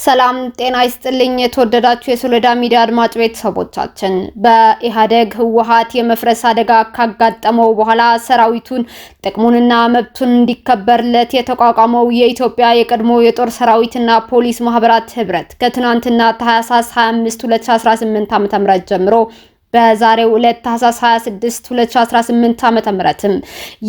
ሰላም ጤና ይስጥልኝ የተወደዳችሁ የሶሎዳ ሚዲያ አድማጭ ቤተሰቦቻችን በኢሃደግ ህወሓት የመፍረስ አደጋ ካጋጠመው በኋላ ሰራዊቱን ጥቅሙንና መብቱን እንዲከበርለት የተቋቋመው የኢትዮጵያ የቀድሞ የጦር ሰራዊትና ፖሊስ ማህበራት ህብረት ከትናንትና ታህሳስ 25 2018 ዓ.ም ጀምሮ በዛሬው ዕለት ታህሳስ 26 2018 ዓ.ም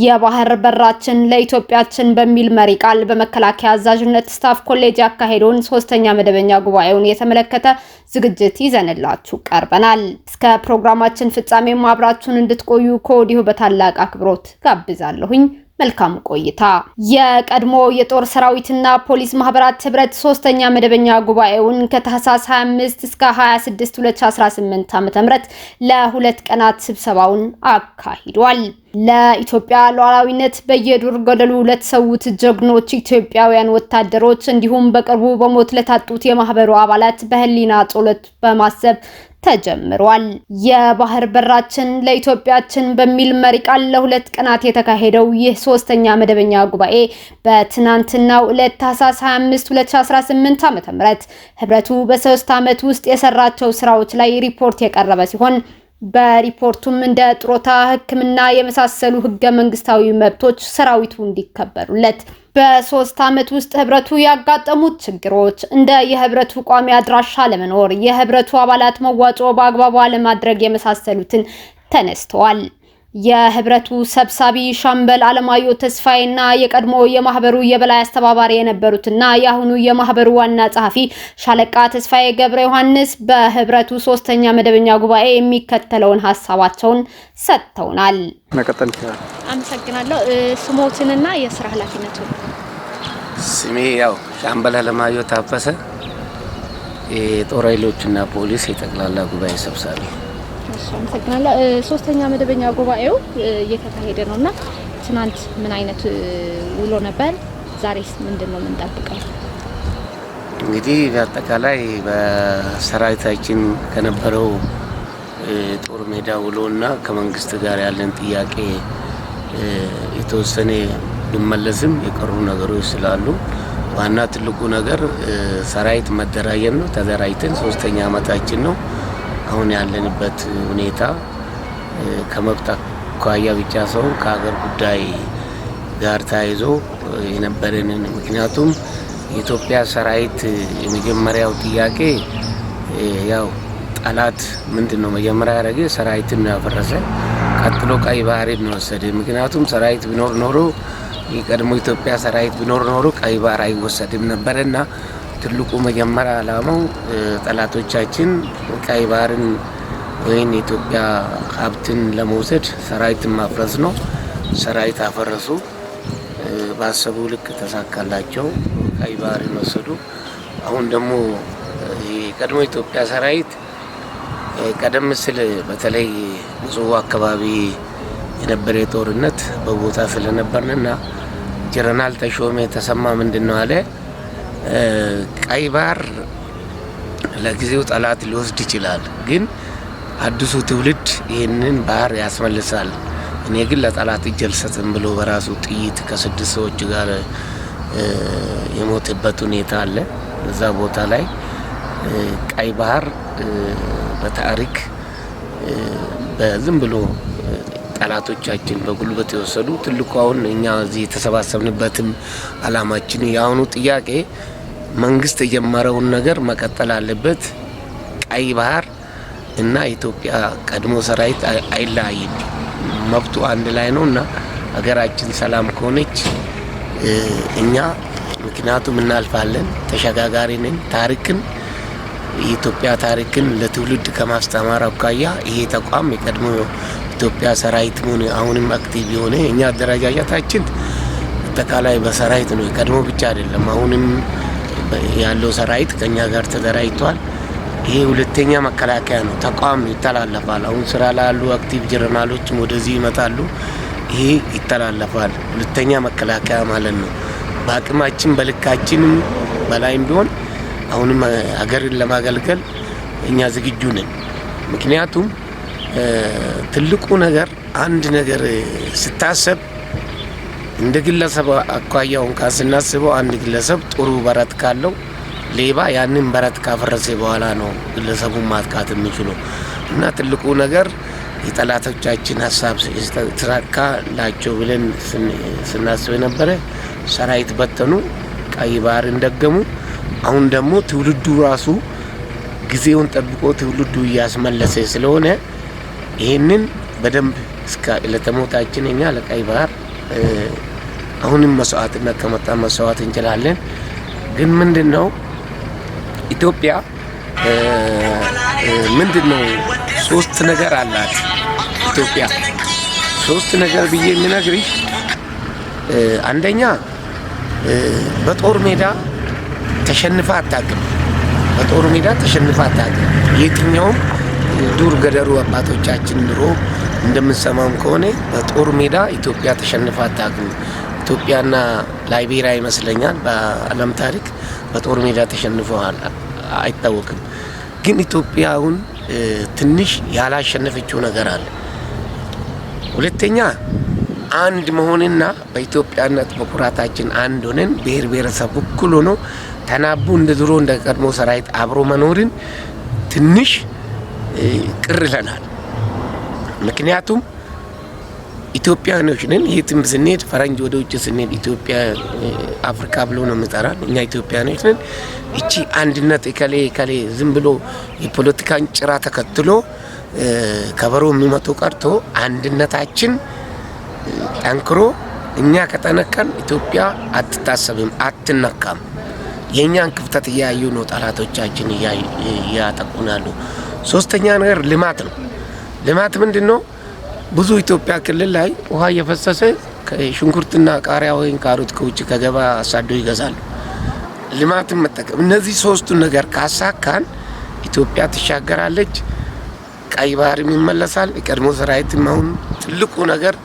የባህር በራችን ለኢትዮጵያችን በሚል መሪ ቃል በመከላከያ አዛዥነት ስታፍ ኮሌጅ ያካሄደውን 3ኛ መደበኛ ጉባኤውን የተመለከተ ዝግጅት ይዘንላችሁ ቀርበናል። እስከ ፕሮግራማችን ፍጻሜ አብራችሁን እንድትቆዩ ከወዲሁ በታላቅ አክብሮት ጋብዛለሁኝ። መልካም ቆይታ። የቀድሞ የጦር ሰራዊትና ፖሊስ ማህበራት ህብረት 3ኛ መደበኛ ጉባኤውን ከታህሳስ 25 እስከ 26 2018 ዓ.ም ለሁለት ቀናት ስብሰባውን አካሂዷል። ለኢትዮጵያ ሉዓላዊነት በየዱር ገደሉ ለተሰዉት ጀግኖች ኢትዮጵያውያን ወታደሮች እንዲሁም በቅርቡ በሞት ለታጡት የማህበሩ አባላት በህሊና ጸሎት በማሰብ ተጀምሯል። የባህር በራችን ለኢትዮጵያችን በሚል መሪ ቃል ለሁለት ቀናት የተካሄደው ይህ 3ኛ መደበኛ ጉባኤ በትናንትናው ዕለት ታህሳስ 25 2018 ዓ.ም ህብረቱ በ3 ዓመት ውስጥ የሰራቸው ስራዎች ላይ ሪፖርት የቀረበ ሲሆን በሪፖርቱም እንደ ጡረታ፣ ሕክምና የመሳሰሉ ህገ መንግስታዊ መብቶች ሰራዊቱ እንዲከበሩለት በ3 ዓመት ውስጥ ህብረቱ ያጋጠሙት ችግሮች እንደ የህብረቱ ቋሚ አድራሻ ለመኖር የህብረቱ አባላት መዋጮ በአግባቡ አለማድረግ የመሳሰሉትን ተነስተዋል። የህብረቱ ሰብሳቢ ሻምበል አለማዮ ተስፋዬና የቀድሞ የማህበሩ የበላይ አስተባባሪ የነበሩትና የአሁኑ የማህበሩ ዋና ጸሐፊ ሻለቃ ተስፋዬ ገብረ ዮሐንስ በህብረቱ 3ኛ መደበኛ ጉባኤ የሚከተለውን ሐሳባቸውን ሰጥተውናል። መቀጠል ይችላል። አመሰግናለሁ። ስሞትንና የሥራ ኃላፊነቱን። ስሜ ሻምበል አለማዮ ታፈሰ የጦር ኃይሎችና ፖሊስ የጠቅላላ ጉባኤ ሰብሳቢ። አመሰግናለሁ። 3ኛ መደበኛ ጉባኤው እየተካሄደ ነውና ትናንት ምን አይነት ውሎ ነበር? ዛሬስ ምንድነው የምንጠብቀው? እንግዲህ በአጠቃላይ በሰራዊታችን ከነበረው ጦር ሜዳ ውሎና ከመንግስት ጋር ያለን ጥያቄ የተወሰነ ቢመለስም የቀሩ ነገሮች ስላሉ ዋና ትልቁ ነገር ሰራዊት መደራጀት ነው። ተደራጅተን 3ኛ ዓመታችን ነው። አሁን ያለንበት ሁኔታ ከመብት አኳያ ብቻ ሰው ከሀገር ጉዳይ ጋር ተያይዞ የነበረንን ምክንያቱም የኢትዮጵያ ሰራዊት የመጀመሪያው ጥያቄ ጠላት ምንድነው መጀመሪያ ያደረገ ሰራዊትን ያፈረሰ፣ ቀጥሎ ቀይ ባህርን ነው ወሰደ። ምክንያቱም ሰራዊት ቢኖር ኖሮ የቀድሞ ኢትዮጵያ ሰራዊት ቢኖር ኖሮ ቀይ ባህር አይወሰድም ነበርና ትልቁ መጀመሪያ ዓላማው ጠላቶቻችን ቀይ ባህርን ወይም የኢትዮጵያ ሀብትን ለመውሰድ ሰራዊትን ማፍረስ ነው። ሰራዊት አፈረሱ። ባሰቡ ልክ ተሳካላቸው። ቀይ ባህርን ወሰዱ። አሁን ደግሞ የቀድሞ ኢትዮጵያ ሰራዊት ቀደም ሲል በተለይ ምጽዋ አካባቢ የነበረ ጦርነት በቦታ ስለነበርንና ጀነራል ተሾመ ተሰማ ምንድነው አለ ቀይ ባህር ለጊዜው ጠላት ሊወስድ ይችላል፣ ግን አዲሱ ትውልድ ይህንን ባህር ያስመልሳል። እኔ ግን ለጠላት እጅ አልሰጥም ብሎ በራሱ ጥይት ከ6 ሰዎች ጋር የሞተበት ሁኔታ አለ። እዛ ቦታ ላይ ቀይ ባህር በታሪክ በዝም ብሎ ጠላቶቻችን በጉልበት የወሰዱ ትልቁ አሁን እኛ እዚህ የተሰባሰብንበትም አላማችን የአሁኑ ጥያቄ መንግስት የጀመረውን ነገር መቀጠል አለበት። ቀይ ባህር እና ኢትዮጵያ ቀድሞ ሰራዊት አይለያይም፣ መብቱ አንድ ላይ ነውና ሀገራችን ሰላም ከሆነች እኛ ምክንያቱም እናልፋለን፣ ተሸጋጋሪ ነን። ታሪክን የኢትዮጵያ ታሪክን ለትውልድ ከማስተማር አኳያ ይሄ ተቋም የቀድሞ ኢትዮጵያ ሰራዊት ምን አሁንም አክቲቭ የሆነ እኛ አደረጃጀታችን አጠቃላይ በሰራዊት ነው። የቀድሞ ብቻ አይደለም፣ አሁንም ያለው ሰራዊት ከኛ ጋር ተደራጅቷል። ይሄ ሁለተኛ መከላከያ ነው። ተቋም ይተላለፋል። አሁን ስራ ላይ ያሉ አክቲቭ ጀነራሎችም ወደዚህ ይመጣሉ። ይሄ ይተላለፋል። ሁለተኛ መከላከያ ማለት ነው። በአቅማችን በልካችንም በላይም ቢሆን አሁንም ሀገርን ለማገልገል እኛ ዝግጁ ነን። ምክንያቱም ትልቁ ነገር አንድ ነገር ስታሰብ እንደ ግለሰብ አኳያውን ካስናስበው አንድ ግለሰብ ጥሩ በረት ካለው ሌባ ያንን በረት ካፈረሰ በኋላ ነው ግለሰቡን ማጥቃት የሚችለው እና ትልቁ ነገር የጠላቶቻችን ሀሳብ ተሳካላቸው ብለን ስናስብ የነበረ ሰራዊት በተኑ፣ ቀይ ባህርን ደገሙ። አሁን ደግሞ ትውልዱ ራሱ ጊዜውን ጠብቆ ትውልዱ እያስመለሰ ስለሆነ ይሄንን በደንብ እስከ ለተሞታችን እኛ ለቀይ ባህር አሁንም መስዋዕትነት ከመጣ መስዋዕት እንችላለን። ግን ምንድነው ኢትዮጵያ ምንድነው ሶስት ነገር አላት። ኢትዮጵያ ሶስት ነገር ብዬ የምነግርሽ አንደኛ በጦር ሜዳ ተሸንፋ አታውቅም። በጦር ሜዳ ተሸንፋ አታውቅም። የትኛውም ዱር ገደሩ አባቶቻችን ድሮ እንደምንሰማው ከሆነ በጦር ሜዳ ኢትዮጵያ ተሸንፋ አታውቅም። ኢትዮጵያና ላይቤሪያ ይመስለኛል በዓለም ታሪክ በጦር ሜዳ ተሸንፈዋል አይታወቅም። ግን ኢትዮጵያውን ትንሽ ያላሸነፈችው ነገር አለ። ሁለተኛ አንድ መሆንና በኢትዮጵያነት በኩራታችን አንድ ሆነን ብሔር ብሔረሰብ እኩል ሆኖ ተናቡ እንደ ድሮ እንደ ቀድሞ ሰራዊት አብሮ መኖርን ትንሽ ቅር ይለናል። ምክንያቱም ኢትዮጵያኖች ነን። የትም ስንሄድ ፈረንጅ ወደ ውጭ ስንሄድ ኢትዮጵያ አፍሪካ ብሎ ነው የሚጠራን። እኛ ኢትዮጵያኖች ነን። እቺ አንድነት ከሌ ዝም ብሎ የፖለቲካን ጭራ ተከትሎ ከበሮ የሚመጡ ቀርቶ አንድነታችን ጠንክሮ እኛ ከተነካን ኢትዮጵያ አትታሰብም፣ አትነካም። የኛን ክፍተት እያዩ ነው ጠላቶቻችን እያጠቁናሉ። ሶስተኛ ነገር ልማት ነው። ልማት ምንድነው? ብዙ ኢትዮጵያ ክልል ላይ ውሃ እየፈሰሰ ሽንኩርትና ቃሪያ ወይም ካሮት ከውጭ ከገባ አሳዶ ይገዛሉ። ልማትን መጠቀም እነዚህ ሶስቱን ነገር ካሳካን ኢትዮጵያ ትሻገራለች፣ ቀይ ባህርም ይመለሳል። የቀድሞ ሰራዊትም አሁን ትልቁ ነገር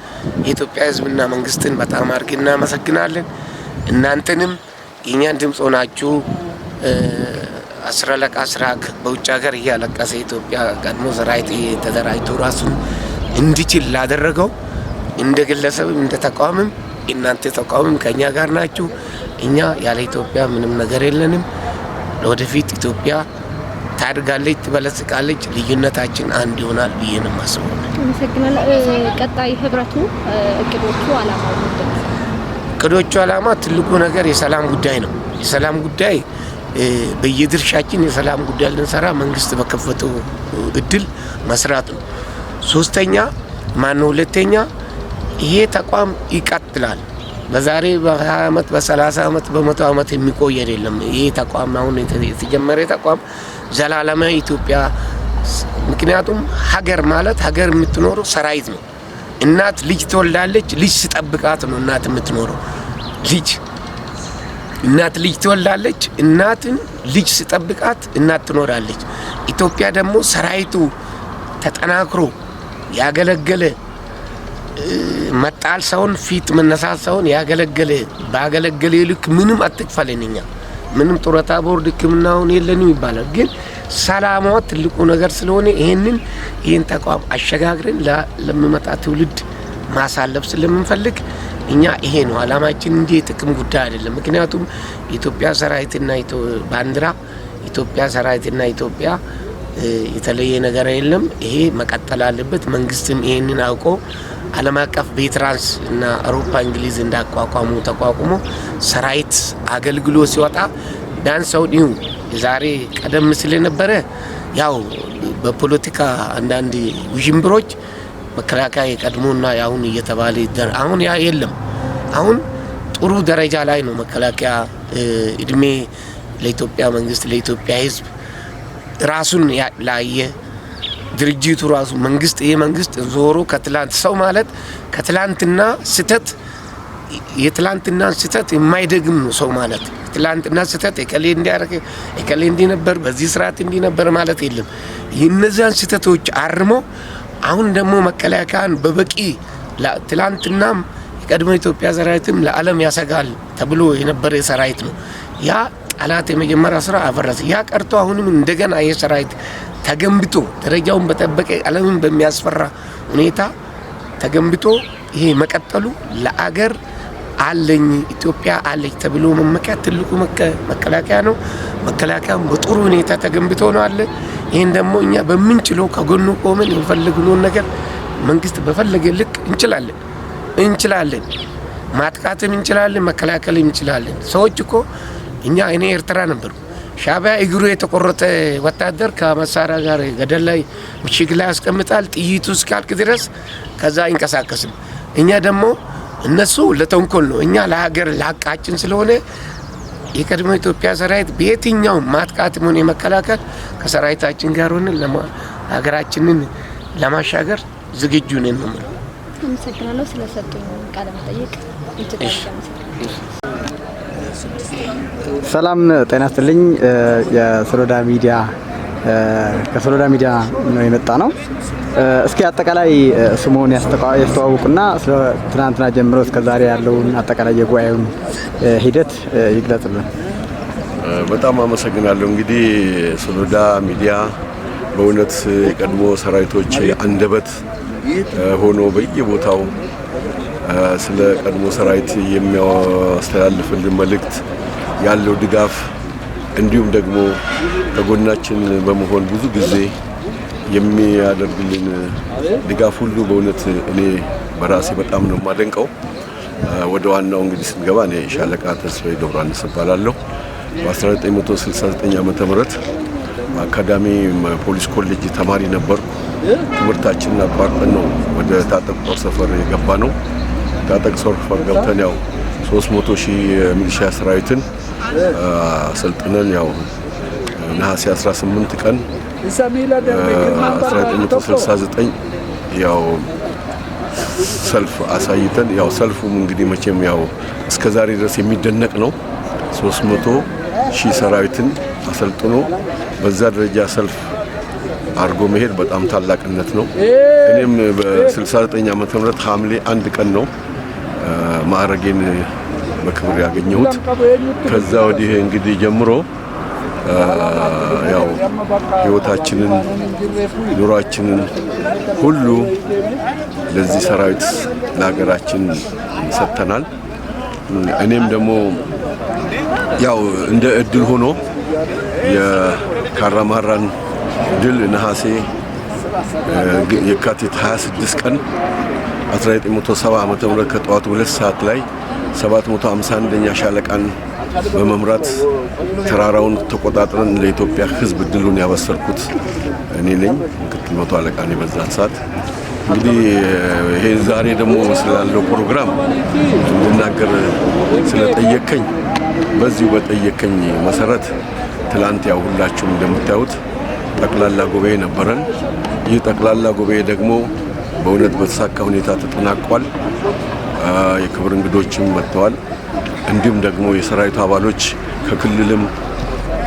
የኢትዮጵያ ሕዝብና መንግስትን በጣም አድርገን እናመሰግናለን። እናንተንም የኛን ድምፅ ሆናችሁ አስራለቃ ስራክ በውጭ ሀገር እያለቀሰ ኢትዮጵያ ቀድሞ ሰራዊት ተደራጅቶ ራሱን እንዲችል ላደረገው እንደ ግለሰብም እንደ ተቋምም እናንተ ተቋምም ከኛ ጋር ናችሁ። እኛ ያለ ኢትዮጵያ ምንም ነገር የለንም። ለወደፊት ኢትዮጵያ ታድጋለች፣ ትበለጽጋለች። ልዩነታችን አንድ ይሆናል ብዬ ነው የማስበው። ቀጣይ ህብረቱ እቅዶቹ አላማው ምንድነው? እቅዶቹ አላማ ትልቁ ነገር የሰላም ጉዳይ ነው። የሰላም ጉዳይ በየድርሻችን የሰላም ጉዳይ ልንሰራ መንግስት በከፈተው እድል መስራት ነው። ሶስተኛ ሁለተኛ ይሄ ተቋም ይቀጥላል። በዛሬ በ20 አመት በ30 አመት በ100 አመት የሚቆይ አይደለም። ይሄ ተቋም አሁን የተጀመረ ተቋም ዘላለማዊ ኢትዮጵያ። ምክንያቱም ሀገር ማለት ሀገር የምትኖረው ሰራዊት ነው። እናት ልጅ ትወልዳለች፣ ልጅ ስጠብቃት ነው እናት የምትኖረው። እናት ልጅ ትወልዳለች፣ እናትን ልጅ ስጠብቃት እናት ትኖራለች። ኢትዮጵያ ደግሞ ሰራዊቱ ተጠናክሮ ያገለገለ መጣል ሰውን ፊት መነሳት ሰውን ያገለገለ ባገለገለ ልክ ምንም አትክፈለንኛ ምንም ጡረታ ቦርድ ሕክምናውን የለንም ይባላል። ግን ሰላሟ ትልቁ ነገር ስለሆነ ይሄን ተቋም አሸጋግረን ለሚመጣ ትውልድ ማሳለፍ ስለምንፈልግ እኛ ይሄ ነው አላማችን እንጂ የጥቅም ጉዳይ አይደለም። ምክንያቱም ኢትዮጵያ ሰራዊትና ባንዲራ ኢትዮጵያ ሰራዊትና ኢትዮጵያ የተለየ ነገር የለም። ይሄ መቀጠል አለበት። መንግስትም ይሄንን አውቆ ዓለም አቀፍ ቤትራንስ እና አውሮፓ እንግሊዝ እንዳቋቋሙ ተቋቁሞ ሰራዊት አገልግሎ ሲወጣ ዳንሰው ዲው ዛሬ ቀደም ሲል ነበረ ያው በፖለቲካ አንዳንድ ውዥንብሮች መከላከያ የቀድሞና ያሁን እየተባለ አሁን ያ የለም። አሁን ጥሩ ደረጃ ላይ ነው መከላከያ። እድሜ ለኢትዮጵያ መንግስት ለኢትዮጵያ ሕዝብ ራሱን ላየ ድርጅቱ ራሱ መንግስት ይሄ መንግስት ዞሮ ከትላንት ሰው ማለት ከትላንትና ስተት የትላንትና ስተት የማይደግም ነው ሰው ማለት። ትላንትና ስተት እከሌ እንዲያረከ እከሌ እንዲ ነበር በዚህ ስርዓት እንዲ ነበር ማለት የለም። እነዚያን ስተቶች አርሞ አሁን ደግሞ መከላከያን በበቂ ትላንትናም የቀድሞ ኢትዮጵያ ሰራዊትም ለዓለም ያሰጋል ተብሎ የነበረ ሰራዊት ነው። ያ ጠላት የመጀመሪያ ስራ አፈረሰ። ያ ቀርቶ አሁንም እንደገና የሰራዊት ተገንብቶ ደረጃውን በጠበቀ ዓለምን በሚያስፈራ ሁኔታ ተገንብቶ ይሄ መቀጠሉ ለአገር አለኝ ኢትዮጵያ አለች ተብሎ መመኪያ ትልቁ መከላከያ ነው። መከላከያም በጥሩ ሁኔታ ተገንብቶ ነው አለ። ይሄን ደግሞ እኛ በምንችለው ከጎኑ ቆመን የፈለግነውን ነገር መንግስት በፈለገ ልክ እንችላለን ማጥቃትም እንችላለን፣ መከላከልም እንችላለን። ሰዎች እኮ እኔ ኤርትራ ነበርኩ። ሻዕቢያ እግሩ የተቆረጠ ወታደር ከመሳሪያ ጋር ገደል ላይ ምሽግ ላይ ያስቀምጣል ጥይቱ እስኪያልቅ ድረስ፣ ከዛ አይንቀሳቀስም። እኛ ደግሞ እነሱ ለተንኮል ነው፣ እኛ ለሀገር ለሀቃችን ስለሆነ የቀድሞ ኢትዮጵያ ሰራዊት በየትኛው ማጥቃትም ሆነ የመከላከል ከሰራዊታችን ጋር ሆነን ሀገራችንን ለማሻገር ዝግጁ ነን ነው። አመሰግናለሁ ስለሰጡኝ ቃለ መጠይቅ። ሰላም ጤና ይስጥልኝ። የሶሎዳ ሚዲያ ከሶሎዳ ሚዲያ ነው የመጣ ነው። እስኪ አጠቃላይ ስሙን ያስተዋውቁና ስለ ትናንትና ጀምሮ እስከ ዛሬ ያለውን አጠቃላይ የጉባኤውን ሂደት ይግለጽልን። በጣም አመሰግናለሁ። እንግዲህ ሶሎዳ ሚዲያ በእውነት የቀድሞ ሰራዊቶች አንደበት ሆኖ በየቦታው ስለ ቀድሞ ሰራዊት የሚያስተላልፍልን መልእክት ያለው ድጋፍ እንዲሁም ደግሞ ከጎናችን በመሆን ብዙ ጊዜ የሚያደርግልን ድጋፍ ሁሉ በእውነት እኔ በራሴ በጣም ነው የማደንቀው። ወደ ዋናው እንግዲህ ስንገባ እኔ ሻለቃ ተስፋዬ ገብረአንስ እባላለሁ። በ1969 ዓመተ ምህረት አካዳሚ ፖሊስ ኮሌጅ ተማሪ ነበርኩ። ትምህርታችንን አቋርጠን ነው ወደ ታጠቅ ጦር ሰፈር የገባ ነው። ታጠቅ ሰፈር ገብተን ያው 300,000 ሚሊሻ ሰራዊትን አሰልጥነን ያው ነሐሴ 18 ቀን 1969 ያው ሰልፍ አሳይተን ያው ሰልፉም እንግዲህ መቼም ያው እስከዛሬ ድረስ የሚደነቅ ነው። 300,000 ሰራዊትን አሰልጥኖ በዛ ደረጃ ሰልፍ አርጎ መሄድ በጣም ታላቅነት ነው። እኔም በ69 ዓመተ ምህረት ሐምሌ 1 ቀን ነው ማዕረጌን በክብር ያገኘሁት። ከዛ ወዲህ እንግዲህ ጀምሮ ያው ህይወታችንን ኑሯችንን ሁሉ ለዚህ ሰራዊት ለሀገራችን ሰጥተናል። እኔም ደግሞ ያው እንደ እድል ሆኖ የካራማራን ድል ነሐሴ የካቲት 26 ቀን 1970 ዓመተ ምህረት ከጠዋቱ 2 ሰዓት ላይ 751ኛ ሻለቃን በመምራት ተራራውን ተቆጣጥረን ለኢትዮጵያ ህዝብ ድሉን ያበሰርኩት እኔ ነኝ። ምክትል መቶ አለቃ ነኝ በዛን ሰዓት። እንግዲህ ይሄ ዛሬ ደግሞ ስላለው ፕሮግራም እንድናገር ስለጠየቀኝ በዚሁ በጠየቀኝ መሰረት ትላንት ያው ሁላችሁም እንደምታዩት ጠቅላላ ጉባኤ ነበረን። ይህ ጠቅላላ ጉባኤ ደግሞ በእውነት በተሳካ ሁኔታ ተጠናቋል። የክብር እንግዶችም መጥተዋል። እንዲሁም ደግሞ የሰራዊቱ አባሎች ከክልልም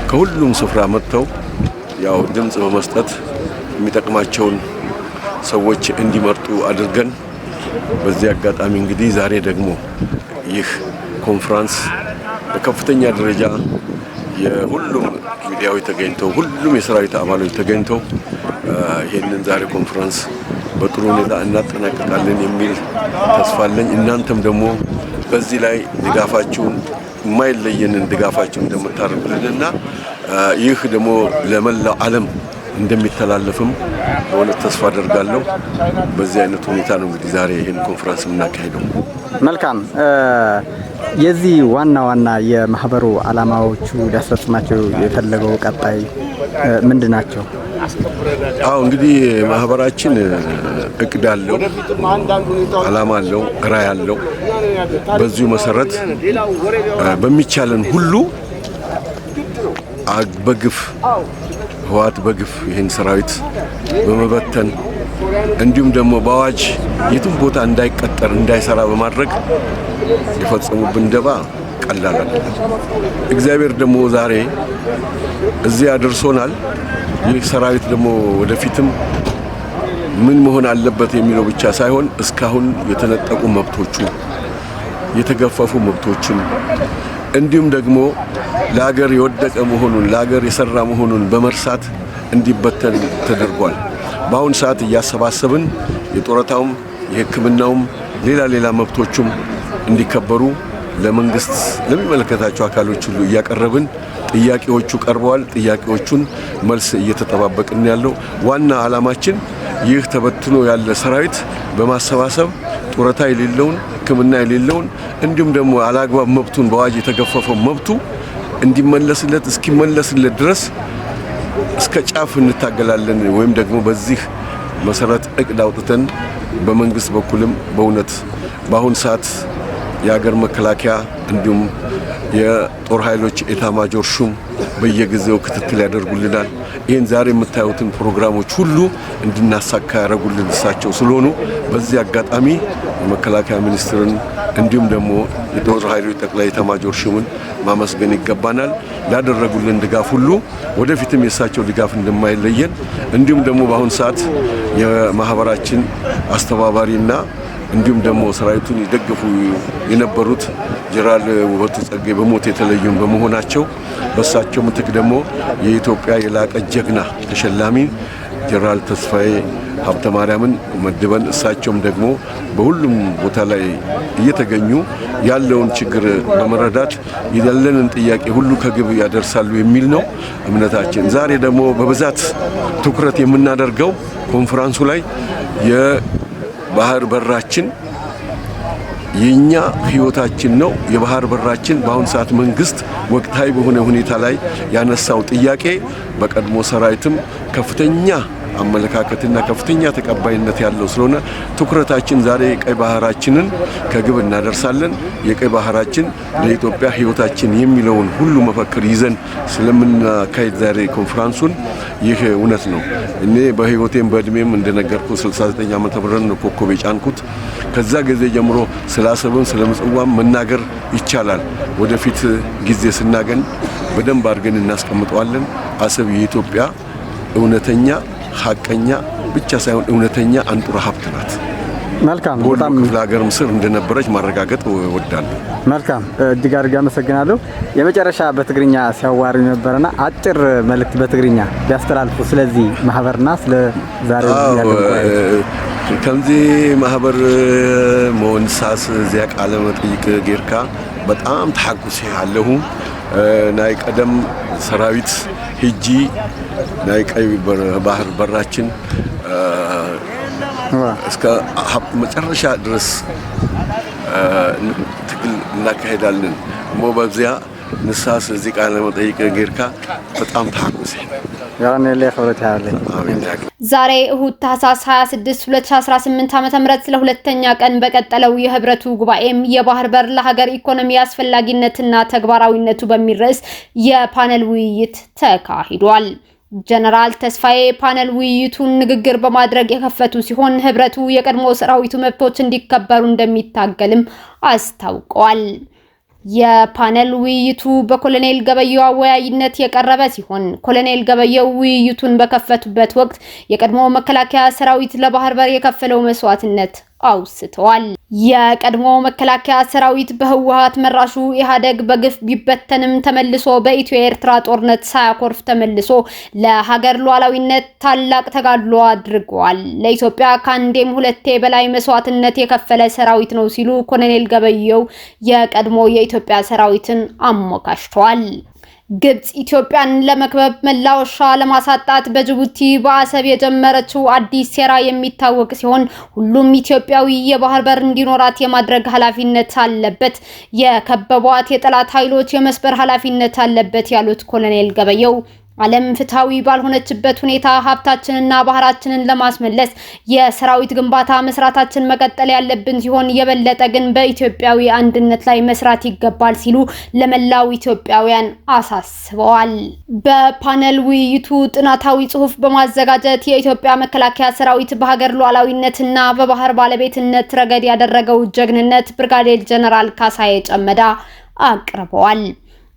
ከሁሉም ስፍራ መጥተው ያው ድምጽ በመስጠት የሚጠቅማቸውን ሰዎች እንዲመርጡ አድርገን በዚህ አጋጣሚ እንግዲህ ዛሬ ደግሞ ይህ ኮንፈረንስ በከፍተኛ ደረጃ የሁሉም ሚዲያዎች ተገኝተው ሁሉም የሰራዊት አባሎች ተገኝተው ይሄንን ዛሬ ኮንፈረንስ በጥሩ ሁኔታ እናጠናቀቃለን የሚል ተስፋ አለኝ። እናንተም ደግሞ በዚህ ላይ ድጋፋችሁን የማይለየንን ድጋፋችሁን እንደምታደርጉልንና ይህ ደግሞ ለመላው ዓለም እንደሚተላለፍም በእውነት ተስፋ አደርጋለሁ። በዚህ አይነት ሁኔታ ነው እንግዲህ ዛሬ ይሄን ኮንፈረንስ የምናካሄደው። መልካም። የዚህ ዋና የማህበሩ ዓላማዎቹ ሊያስፈጽማቸው የፈለገው ቀጣይ ምንድን ናቸው? አዎ እንግዲህ ማህበራችን እቅድ አለው፣ ዓላማ አለው፣ ራዕይ አለው። በዚሁ መሰረት በሚቻለን ሁሉ በግፍ ህወሓት በግፍ ይህን ሰራዊት በመበተን እንዲሁም ደግሞ በአዋጅ የትም ቦታ እንዳይቀጠር እንዳይሰራ በማድረግ የፈጸሙብን ደባ ቀላል አይደለም። እግዚአብሔር ደግሞ ዛሬ እዚህ አድርሶናል። ይህ ሰራዊት ደግሞ ወደፊትም ምን መሆን አለበት የሚለው ብቻ ሳይሆን እስካሁን የተነጠቁ መብቶቹ የተገፈፉ መብቶችን እንዲሁም ደግሞ ለሀገር የወደቀ መሆኑን ለሀገር የሰራ መሆኑን በመርሳት እንዲበተን ተደርጓል። በአሁን ሰዓት እያሰባሰብን የጦረታውም የሕክምናውም ሌላ መብቶቹም እንዲከበሩ ለመንግስት ለሚመለከታቸው አካሎች ሁሉ እያቀረብን ጥያቄዎቹ ቀርበዋል። ጥያቄዎቹን መልስ እየተጠባበቅን ያለው ዋና ዓላማችን ይህ ተበትኖ ያለ ሰራዊት በማሰባሰብ ጡረታ የሌለውን ሕክምና የሌለውን እንዲሁም ደግሞ አላግባብ መብቱን በአዋጅ የተገፈፈው መብቱ እንዲመለስለት እስኪመለስለት ድረስ እስከ ጫፍ እንታገላለን። ወይም ደግሞ በዚህ መሰረት እቅድ አውጥተን በመንግስት በኩልም በእውነት በአሁን ሰዓት የሀገር መከላከያ እንዲሁም የጦር ኃይሎች ኤታማጆር ሹም በየጊዜው ክትትል ያደርጉልናል። ይህን ዛሬ የምታዩትን ፕሮግራሞች ሁሉ እንድናሳካ ያደርጉልን እሳቸው ስለሆኑ በዚህ አጋጣሚ የመከላከያ ሚኒስትርን እንዲሁም ደግሞ የጦር ኃይሎች ጠቅላይ ኤታማጆር ሹምን ማመስገን ይገባናል። ላደረጉልን ድጋፍ ሁሉ ወደፊትም የእሳቸው ድጋፍ እንደማይለየን እንዲሁም ደግሞ በአሁን ሰዓት የማህበራችን አስተባባሪና እንዲሁም ደግሞ ሰራዊቱን ይደግፉ የነበሩት ጀነራል ውበቱ ጸጋዬ በሞት የተለዩን በመሆናቸው በእሳቸው ምትክ ደግሞ የኢትዮጵያ የላቀ ጀግና ተሸላሚ ጀነራል ተስፋዬ ሀብተ ማርያምን መድበን እሳቸውም ደግሞ በሁሉም ቦታ ላይ እየተገኙ ያለውን ችግር በመረዳት ያለንን ጥያቄ ሁሉ ከግብ ያደርሳሉ የሚል ነው እምነታችን። ዛሬ ደግሞ በብዛት ትኩረት የምናደርገው ኮንፈረንሱ ላይ የባህር በራችን የኛ ህይወታችን ነው። የባህር በራችን በአሁን ሰዓት መንግስት ወቅታዊ በሆነ ሁኔታ ላይ ያነሳው ጥያቄ በቀድሞ ሰራዊትም ከፍተኛ አመለካከትና ከፍተኛ ተቀባይነት ያለው ስለሆነ ትኩረታችን ዛሬ ቀይ ባህራችንን ከግብ እናደርሳለን። የቀይ ባህራችን ለኢትዮጵያ ህይወታችን የሚለውን ሁሉ መፈክር ይዘን ስለምናካሄድ ዛሬ ኮንፈረንሱን ይህ እውነት ነው። እኔ በህይወቴም በእድሜም እንደነገርኩ 69 ዓመተ ምህረት ነው ኮከብ የጫንኩት። ከዛ ጊዜ ጀምሮ ስላሰብን ስለምጽዋም መናገር ይቻላል። ወደፊት ጊዜ ስናገኝ በደንብ አድርገን እናስቀምጠዋለን። አሰብ የኢትዮጵያ እውነተኛ ሀቀኛ ብቻ ሳይሆን እውነተኛ አንጡራ ሀብት ናት። መልካም በጣም ክፍለ ሀገርም ስር እንደነበረች ማረጋገጥ እወዳለሁ። መልካም እጅግ አድርጌ አመሰግናለሁ። የመጨረሻ በትግርኛ ሲያዋሩ ነበርና አጭር መልእክት በትግርኛ ሊያስተላልፉ ስለዚህ ማህበርና ስለ ዛሬው ከምዚ ማህበር ሞንሳስ እዚያ ቃለ መጠይቅ ጌርካ በጣም ተሐጉሴ አለሁ። ናይ ቀደም ሰራዊት ሂጂ ናይ ቀይ ባህር በራችን እስከ መጨረሻ ድረስ ትግል እናካሄዳለን። ሞበዚያ ንሳስ እዚህ ቃለ መጠይቅ ጌርካ በጣም ተሐጉሴ ያኔ ለኸውረት ያለ ዛሬ እሁድ ታህሳስ 26 2018 ዓ.ም ለሁለተኛ ቀን በቀጠለው የህብረቱ ጉባኤም የባህር በር ለሀገር ኢኮኖሚ አስፈላጊነትና ተግባራዊነቱ በሚል ርዕስ የፓነል ውይይት ተካሂዷል። ጀነራል ተስፋዬ ፓነል ውይይቱን ንግግር በማድረግ የከፈቱ ሲሆን ህብረቱ የቀድሞ ሰራዊቱ መብቶች እንዲከበሩ እንደሚታገልም አስታውቀዋል። የፓነል ውይይቱ በኮሎኔል ገበየው አወያይነት የቀረበ ሲሆን ኮሎኔል ገበየው ውይይቱን በከፈቱበት ወቅት የቀድሞ መከላከያ ሰራዊት ለባህር በር የከፈለው መስዋዕትነት አውስተዋል። የቀድሞ መከላከያ ሰራዊት በህወሓት መራሹ ኢህአዴግ በግፍ ቢበተንም ተመልሶ በኢትዮ ኤርትራ ጦርነት ሳያኮርፍ ተመልሶ ለሀገር ሉዓላዊነት ታላቅ ተጋድሎ አድርጓል። ለኢትዮጵያ ካንዴም ሁለቴ በላይ መስዋዕትነት የከፈለ ሰራዊት ነው ሲሉ ኮሎኔል ገበየው የቀድሞ የኢትዮጵያ ሰራዊትን አሞካሽተዋል። ግብጽ ኢትዮጵያን ለመክበብ መላወሻ ለማሳጣት በጅቡቲ በአሰብ የጀመረችው አዲስ ሴራ የሚታወቅ ሲሆን ሁሉም ኢትዮጵያዊ የባህር በር እንዲኖራት የማድረግ ኃላፊነት አለበት፣ የከበቧት የጠላት ኃይሎች የመስበር ኃላፊነት አለበት ያሉት ኮሎኔል ገበየው ዓለም ፍትሃዊ ባልሆነችበት ሁኔታ ሀብታችንና ባህራችንን ለማስመለስ የሰራዊት ግንባታ መስራታችን መቀጠል ያለብን ሲሆን የበለጠ ግን በኢትዮጵያዊ አንድነት ላይ መስራት ይገባል ሲሉ ለመላው ኢትዮጵያውያን አሳስበዋል። በፓነል ውይይቱ ጥናታዊ ጽሑፍ በማዘጋጀት የኢትዮጵያ መከላከያ ሰራዊት በሀገር ሉዓላዊነትና በባህር ባለቤትነት ረገድ ያደረገው ጀግንነት ብርጋዴር ጀነራል ካሳዬ ጨመዳ አቅርበዋል።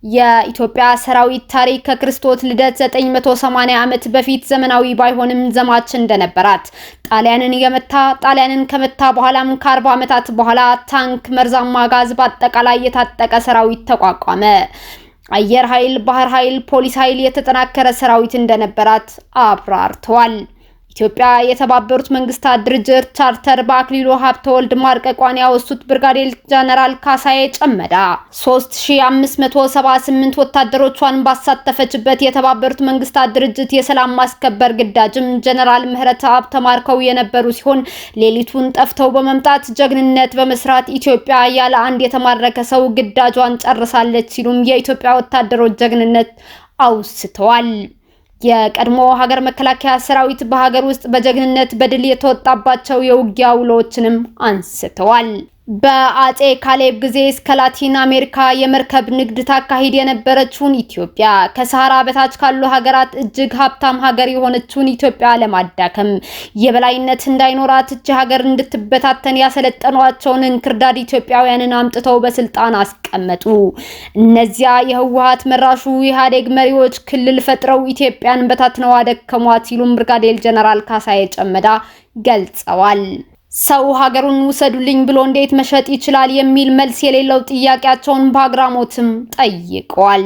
የኢትዮጵያ ሰራዊት ታሪክ ከክርስቶስ ልደት 980 ዓመት በፊት ዘመናዊ ባይሆንም ዘማች እንደነበራት ጣሊያንን ከመታ በኋላም ከ40 ዓመታት በኋላ ታንክ፣ መርዛማ ጋዝ በአጠቃላይ የታጠቀ ሰራዊት ተቋቋመ። አየር ኃይል፣ ባህር ኃይል፣ ፖሊስ ኃይል የተጠናከረ ሰራዊት እንደነበራት አብራርተዋል። ኢትዮጵያ የተባበሩት መንግስታት ድርጅት ቻርተር በአክሊሉ ሀብተወልድ ማርቀቋን ያወሱት ብርጋዴር ጀነራል ካሳዬ ጨመዳ 3578 ወታደሮቿን ባሳተፈችበት የተባበሩት መንግስታት ድርጅት የሰላም ማስከበር ግዳጅም ጀነራል ምህረተአብ ተማርከው የነበሩ ሲሆን ሌሊቱን ጠፍተው በመምጣት ጀግንነት በመስራት ኢትዮጵያ ያለ አንድ የተማረከ ሰው ግዳጇን ጨርሳለች ሲሉም የኢትዮጵያ ወታደሮች ጀግንነት አውስተዋል። የቀድሞ ሀገር መከላከያ ሰራዊት በሀገር ውስጥ በጀግንነት በድል የተወጣባቸው የውጊያ ውሎችንም አንስተዋል። በአጼ ካሌብ ጊዜ እስከ ላቲን አሜሪካ የመርከብ ንግድ ታካሂድ የነበረችውን ኢትዮጵያ ከሰሃራ በታች ካሉ ሀገራት እጅግ ሀብታም ሀገር የሆነችውን ኢትዮጵያ ለማዳከም የበላይነት እንዳይኖራት እጅ ሀገር እንድትበታተን ያሰለጠኗቸውን እንክርዳድ ኢትዮጵያውያንን አምጥተው በስልጣን አስቀመጡ። እነዚያ የህወሓት መራሹ ኢህአዴግ መሪዎች ክልል ፈጥረው ኢትዮጵያን በታትነው አደከሟት ሲሉም ብርጋዴር ጀነራል ካሳዬ ጨመዳ ገልጸዋል። ሰው ሀገሩን ውሰዱልኝ ብሎ እንዴት መሸጥ ይችላል የሚል መልስ የሌለው ጥያቄያቸውን በአግራሞትም ጠይቀዋል።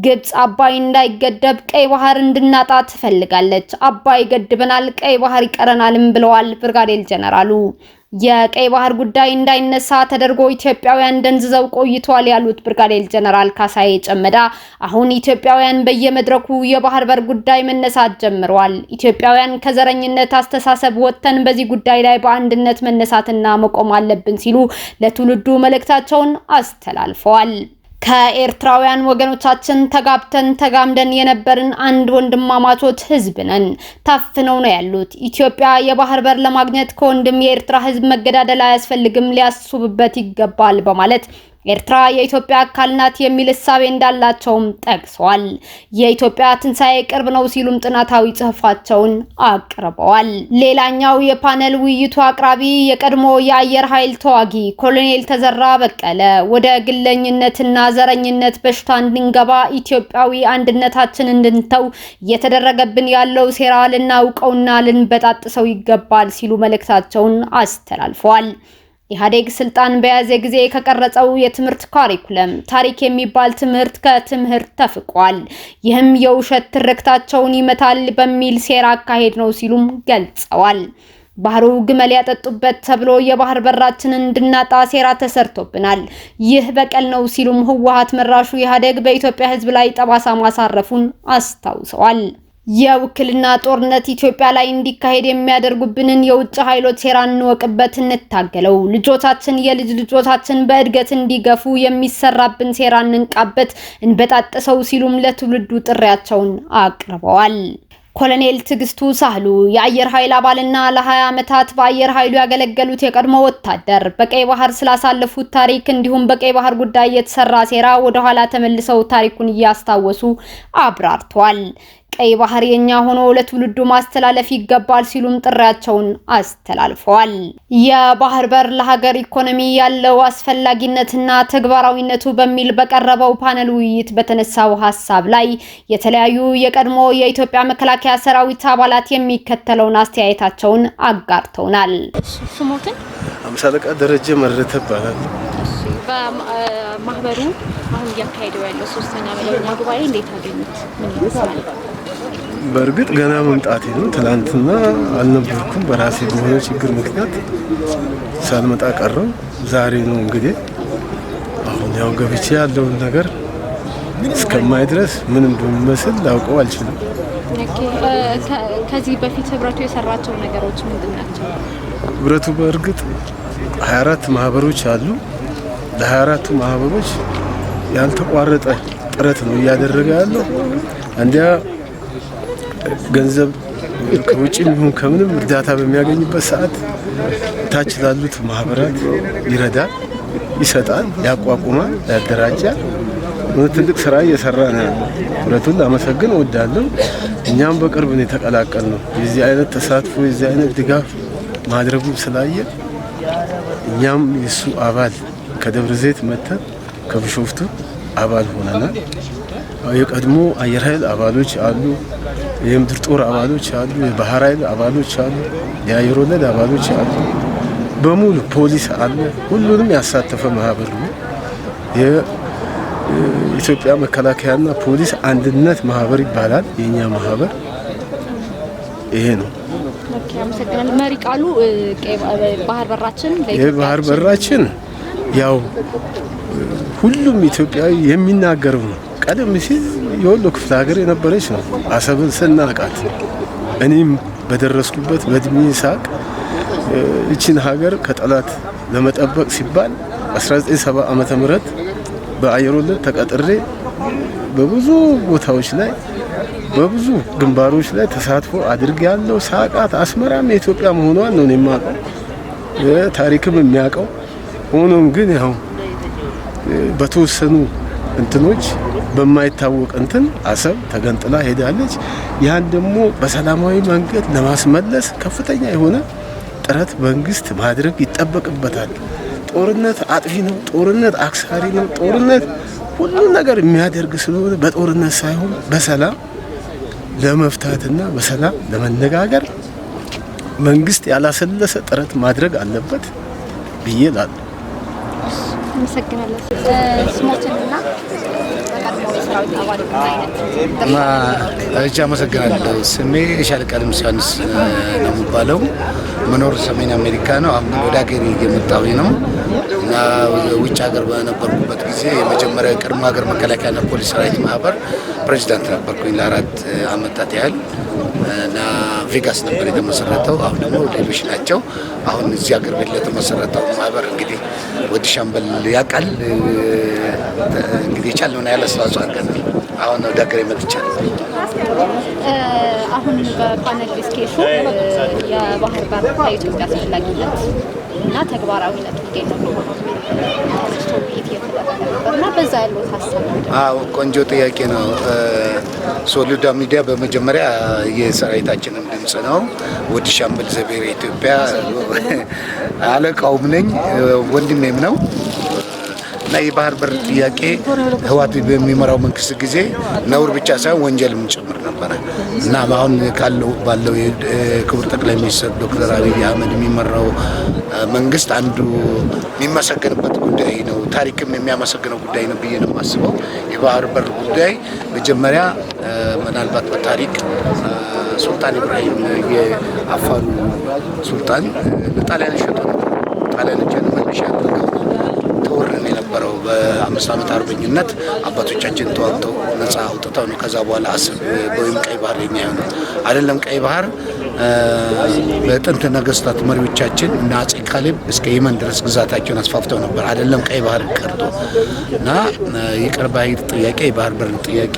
ግብጽ አባይ እንዳይገደብ ቀይ ባህር እንድናጣ ትፈልጋለች። አባይ ገድበናል፣ ቀይ ባህር ይቀረናልም ብለዋል ብርጋዴር ጀነራሉ። የቀይ ባህር ጉዳይ እንዳይነሳ ተደርጎ ኢትዮጵያውያን ደንዝዘው ቆይቷል ያሉት ብርጋዴር ጀነራል ካሳዬ ጨመዳ አሁን ኢትዮጵያውያን በየመድረኩ የባህር በር ጉዳይ መነሳት ጀምረዋል። ኢትዮጵያውያን ከዘረኝነት አስተሳሰብ ወጥተን በዚህ ጉዳይ ላይ በአንድነት መነሳትና መቆም አለብን ሲሉ ለትውልዱ መልእክታቸውን አስተላልፈዋል። ከኤርትራውያን ወገኖቻችን ተጋብተን ተጋምደን የነበርን አንድ ወንድማማቾች ህዝብ ነን። ታፍነው ነው ያሉት። ኢትዮጵያ የባህር በር ለማግኘት ከወንድም የኤርትራ ህዝብ መገዳደል አያስፈልግም፣ ሊያስቡበት ይገባል በማለት ኤርትራ የኢትዮጵያ አካል ናት የሚል እሳቤ እንዳላቸውም ጠቅሰዋል። የኢትዮጵያ ትንሳኤ ቅርብ ነው ሲሉም ጥናታዊ ጽሑፋቸውን አቅርበዋል። ሌላኛው የፓነል ውይይቱ አቅራቢ የቀድሞ የአየር ኃይል ተዋጊ ኮሎኔል ተዘራ በቀለ ወደ ግለኝነትና ዘረኝነት በሽታ እንድንገባ ኢትዮጵያዊ አንድነታችን እንድንተው እየተደረገብን ያለው ሴራ ልናውቀውና ልንበጣጥሰው ይገባል ሲሉ መልእክታቸውን አስተላልፈዋል። ኢህአዴግ ስልጣን በያዘ ጊዜ ከቀረጸው የትምህርት ካሪኩለም ታሪክ የሚባል ትምህርት ከትምህርት ተፍቋል። ይህም የውሸት ትርክታቸውን ይመታል በሚል ሴራ አካሄድ ነው ሲሉም ገልጸዋል። ባህሩ ግመል ያጠጡበት ተብሎ የባህር በራችንን እንድናጣ ሴራ ተሰርቶብናል። ይህ በቀል ነው ሲሉም ህወሓት መራሹ ኢህአዴግ በኢትዮጵያ ህዝብ ላይ ጠባሳ ማሳረፉን አስታውሰዋል። የውክልና ጦርነት ኢትዮጵያ ላይ እንዲካሄድ የሚያደርጉብንን የውጭ ኃይሎች ሴራ እንወቅበት፣ እንታገለው። ልጆቻችን የልጅ ልጆቻችን በእድገት እንዲገፉ የሚሰራብን ሴራ እንንቃበት፣ እንበጣጥሰው ሲሉም ለትውልዱ ጥሪያቸውን አቅርበዋል። ኮሎኔል ትግስቱ ሳህሉ የአየር ኃይል አባልና ለ20 ዓመታት በአየር ኃይሉ ያገለገሉት የቀድሞ ወታደር በቀይ ባህር ስላሳለፉት ታሪክ እንዲሁም በቀይ ባህር ጉዳይ የተሰራ ሴራ ወደ ኋላ ተመልሰው ታሪኩን እያስታወሱ አብራርተዋል። ቀይ ባህር የኛ ሆኖ ለትውልዱ ማስተላለፍ ይገባል ሲሉም ጥሪያቸውን አስተላልፈዋል። የባህር በር ለሀገር ኢኮኖሚ ያለው አስፈላጊነትና ተግባራዊነቱ በሚል በቀረበው ፓነል ውይይት በተነሳው ሐሳብ ላይ የተለያዩ የቀድሞ የኢትዮጵያ መከላከያ ሰራዊት አባላት የሚከተለውን አስተያየታቸውን አጋርተውናል። ስሞትን አምሳለቃ ደረጀ መረተ ይባላል። በማህበሩ አሁን እያካሄደው ያለው 3ኛ መደበኛ ጉባኤ እንዴት አገኙት? ምን ይመስላል? በእርግጥ ገና መምጣቴ ነው። ትላንትና አልነበርኩም። በራሴ በሆነ ችግር ምክንያት ሳልመጣ ቀረው። ዛሬ ነው እንግዲህ አሁን ያው ገብቼ ያለውን ነገር እስከማይ ድረስ ምን እንደሚመስል ላውቀው አልችልም። ከዚህ በፊት ህብረቱ የሰራቸው ነገሮች ምንድን ናቸው? ህብረቱ በእርግጥ 24 ማህበሮች አሉ። ለ24ቱ ማህበሮች ያልተቋረጠ ጥረት ነው እያደረገ ያለው። አንዲያ ገንዘብ ከውጭም ይሁን ከምንም እርዳታ በሚያገኝበት ሰዓት ታች ላሉት ማህበራት ይረዳል፣ ይሰጣል፣ ያቋቁማል፣ ያደራጃል። ትልቅ ስራ እየሰራ ነው ያለው። ህብረቱን ላመሰግን እወዳለሁ። እኛም በቅርብ ነው የተቀላቀልነው። የዚህ አይነት ተሳትፎ የዚህ አይነት ድጋፍ ማድረጉ ስላየ እኛም የሱ አባል ከደብረ ዘይት መተን ከቢሾፍቱ አባል ሆነናል። የቀድሞ አየር ኃይል አባሎች አሉ፣ የምድር ጦር አባሎች አሉ፣ የባህር ኃይል አባሎች አሉ፣ የአየር ወለድ አባሎች አሉ፣ በሙሉ ፖሊስ አለ። ሁሉንም ያሳተፈ ማህበር ነው። የኢትዮጵያ መከላከያና ፖሊስ አንድነት ማህበር ይባላል። የኛ ማህበር ይሄ ነው። ኦኬ አመሰግናለሁ። መሪ ቃሉ ባህር በራችን የባህር በራችን ያው ሁሉም ኢትዮጵያዊ የሚናገረው ነው። ቀደም ሲል የወሎ ክፍለ ሀገር የነበረች ነው አሰብን ስናቃት። እኔም በደረስኩበት በእድሜ ሳቅ እቺን ሀገር ከጠላት ለመጠበቅ ሲባል 1970 ዓመተ ምህረት በአየር ወለድ ተቀጥሬ በብዙ ቦታዎች ላይ በብዙ ግንባሮች ላይ ተሳትፎ አድርጌ ያለው ሳቃት አስመራም የኢትዮጵያ መሆኗን ነው የማውቀው፣ ታሪክም የሚያውቀው። ሆኖም ግን ያው በተወሰኑ እንትኖች በማይታወቅ እንትን አሰብ ተገንጥላ ሄዳለች። ያን ደግሞ በሰላማዊ መንገድ ለማስመለስ ከፍተኛ የሆነ ጥረት መንግስት ማድረግ ይጠበቅበታል። ጦርነት አጥፊ ነው፣ ጦርነት አክሳሪ ነው፣ ጦርነት ሁሉ ነገር የሚያደርግ ስለሆነ በጦርነት ሳይሆን በሰላም ለመፍታትና በሰላም ለመነጋገር መንግስት ያላሰለሰ ጥረት ማድረግ አለበት ብዬ እላለሁ። አመሰግናለሁ። ስሞትንና አመሰግናለሁ። ስሜ ሻለቃ ዮሐንስ ነው የሚባለው። መኖር ሰሜን አሜሪካ ነው። አሁን ወደ ሀገሬ እየመጣሁ ነው እና ውጭ ሀገር በነበርኩበት ጊዜ የመጀመሪያ ቅድመ ሀገር መከላከያና ፖሊስ ሰራዊት ማህበር ፕሬዚዳንት ነበርኩኝ ለ4 አመታት ያህል እና ቬጋስ ነበር የተመሰረተው። አሁን ደግሞ ሌሎች ናቸው። አሁን እዚህ ሀገር ቤት ለተመሰረተው ማህበር እንግዲህ ወደ ሻምበል ያውቃል እንግዲህ የቻልነውን ያህል አስተዋጽኦ አድርገናል። አሁን ወደ ሀገሬ መጥቻለሁ። አሁን በፓነል ዲስከሽን የባህር በር ለኢትዮጵያ አስፈላጊነት እና ተግባራዊነት እንዴት ነው እና በዛ ያለው ሀሳብ? አዎ ቆንጆ ጥያቄ ነው። ሶሎዳ ሚዲያ በመጀመሪያ የሰራዊታችንን ድምጽ ነው። ወዲ ሻምበል ዘቤር ኢትዮጵያ አለቃውም ነኝ ወንድሜም ነው እና የባህር በር ጥያቄ ህወሓት በሚመራው መንግስት ጊዜ ነውር ብቻ ሳይሆን ወንጀልም ጭምር ነበረ እና አሁን ባለው የክቡር ጠቅላይ ሚኒስትር ዶክተር አብይ አህመድ የሚመራው መንግስት አንዱ የሚመሰገንበት ጉዳይ ነው። ታሪክም የሚያመሰግነው ጉዳይ ነው ብዬ ነው የማስበው። የባህር በር ጉዳይ መጀመሪያ ምናልባት በታሪክ ሱልጣን ኢብራሂም የአፋሩ ሱልጣን ለጣሊያን ሸጦ ጣሊያኖችን መነሻ አድርገው ተወረን የነበረው በ5 ዓመት አርበኝነት አባቶቻችን ተዋግተው ነፃ አውጥተው ነው። ከዛ በኋላ አሰብ ወይም ቀይ ባህር የኛ ነው አይደለም። ቀይ ባህር በጥንት ነገስታት መሪዎቻችን እና አጼ ካሌብ እስከ የመን ድረስ ግዛታቸውን አስፋፍተው ነበር አይደለም ቀይ ባህር ቀርቶ እና የቀይ ባህር ጥያቄ የባህር በር ጥያቄ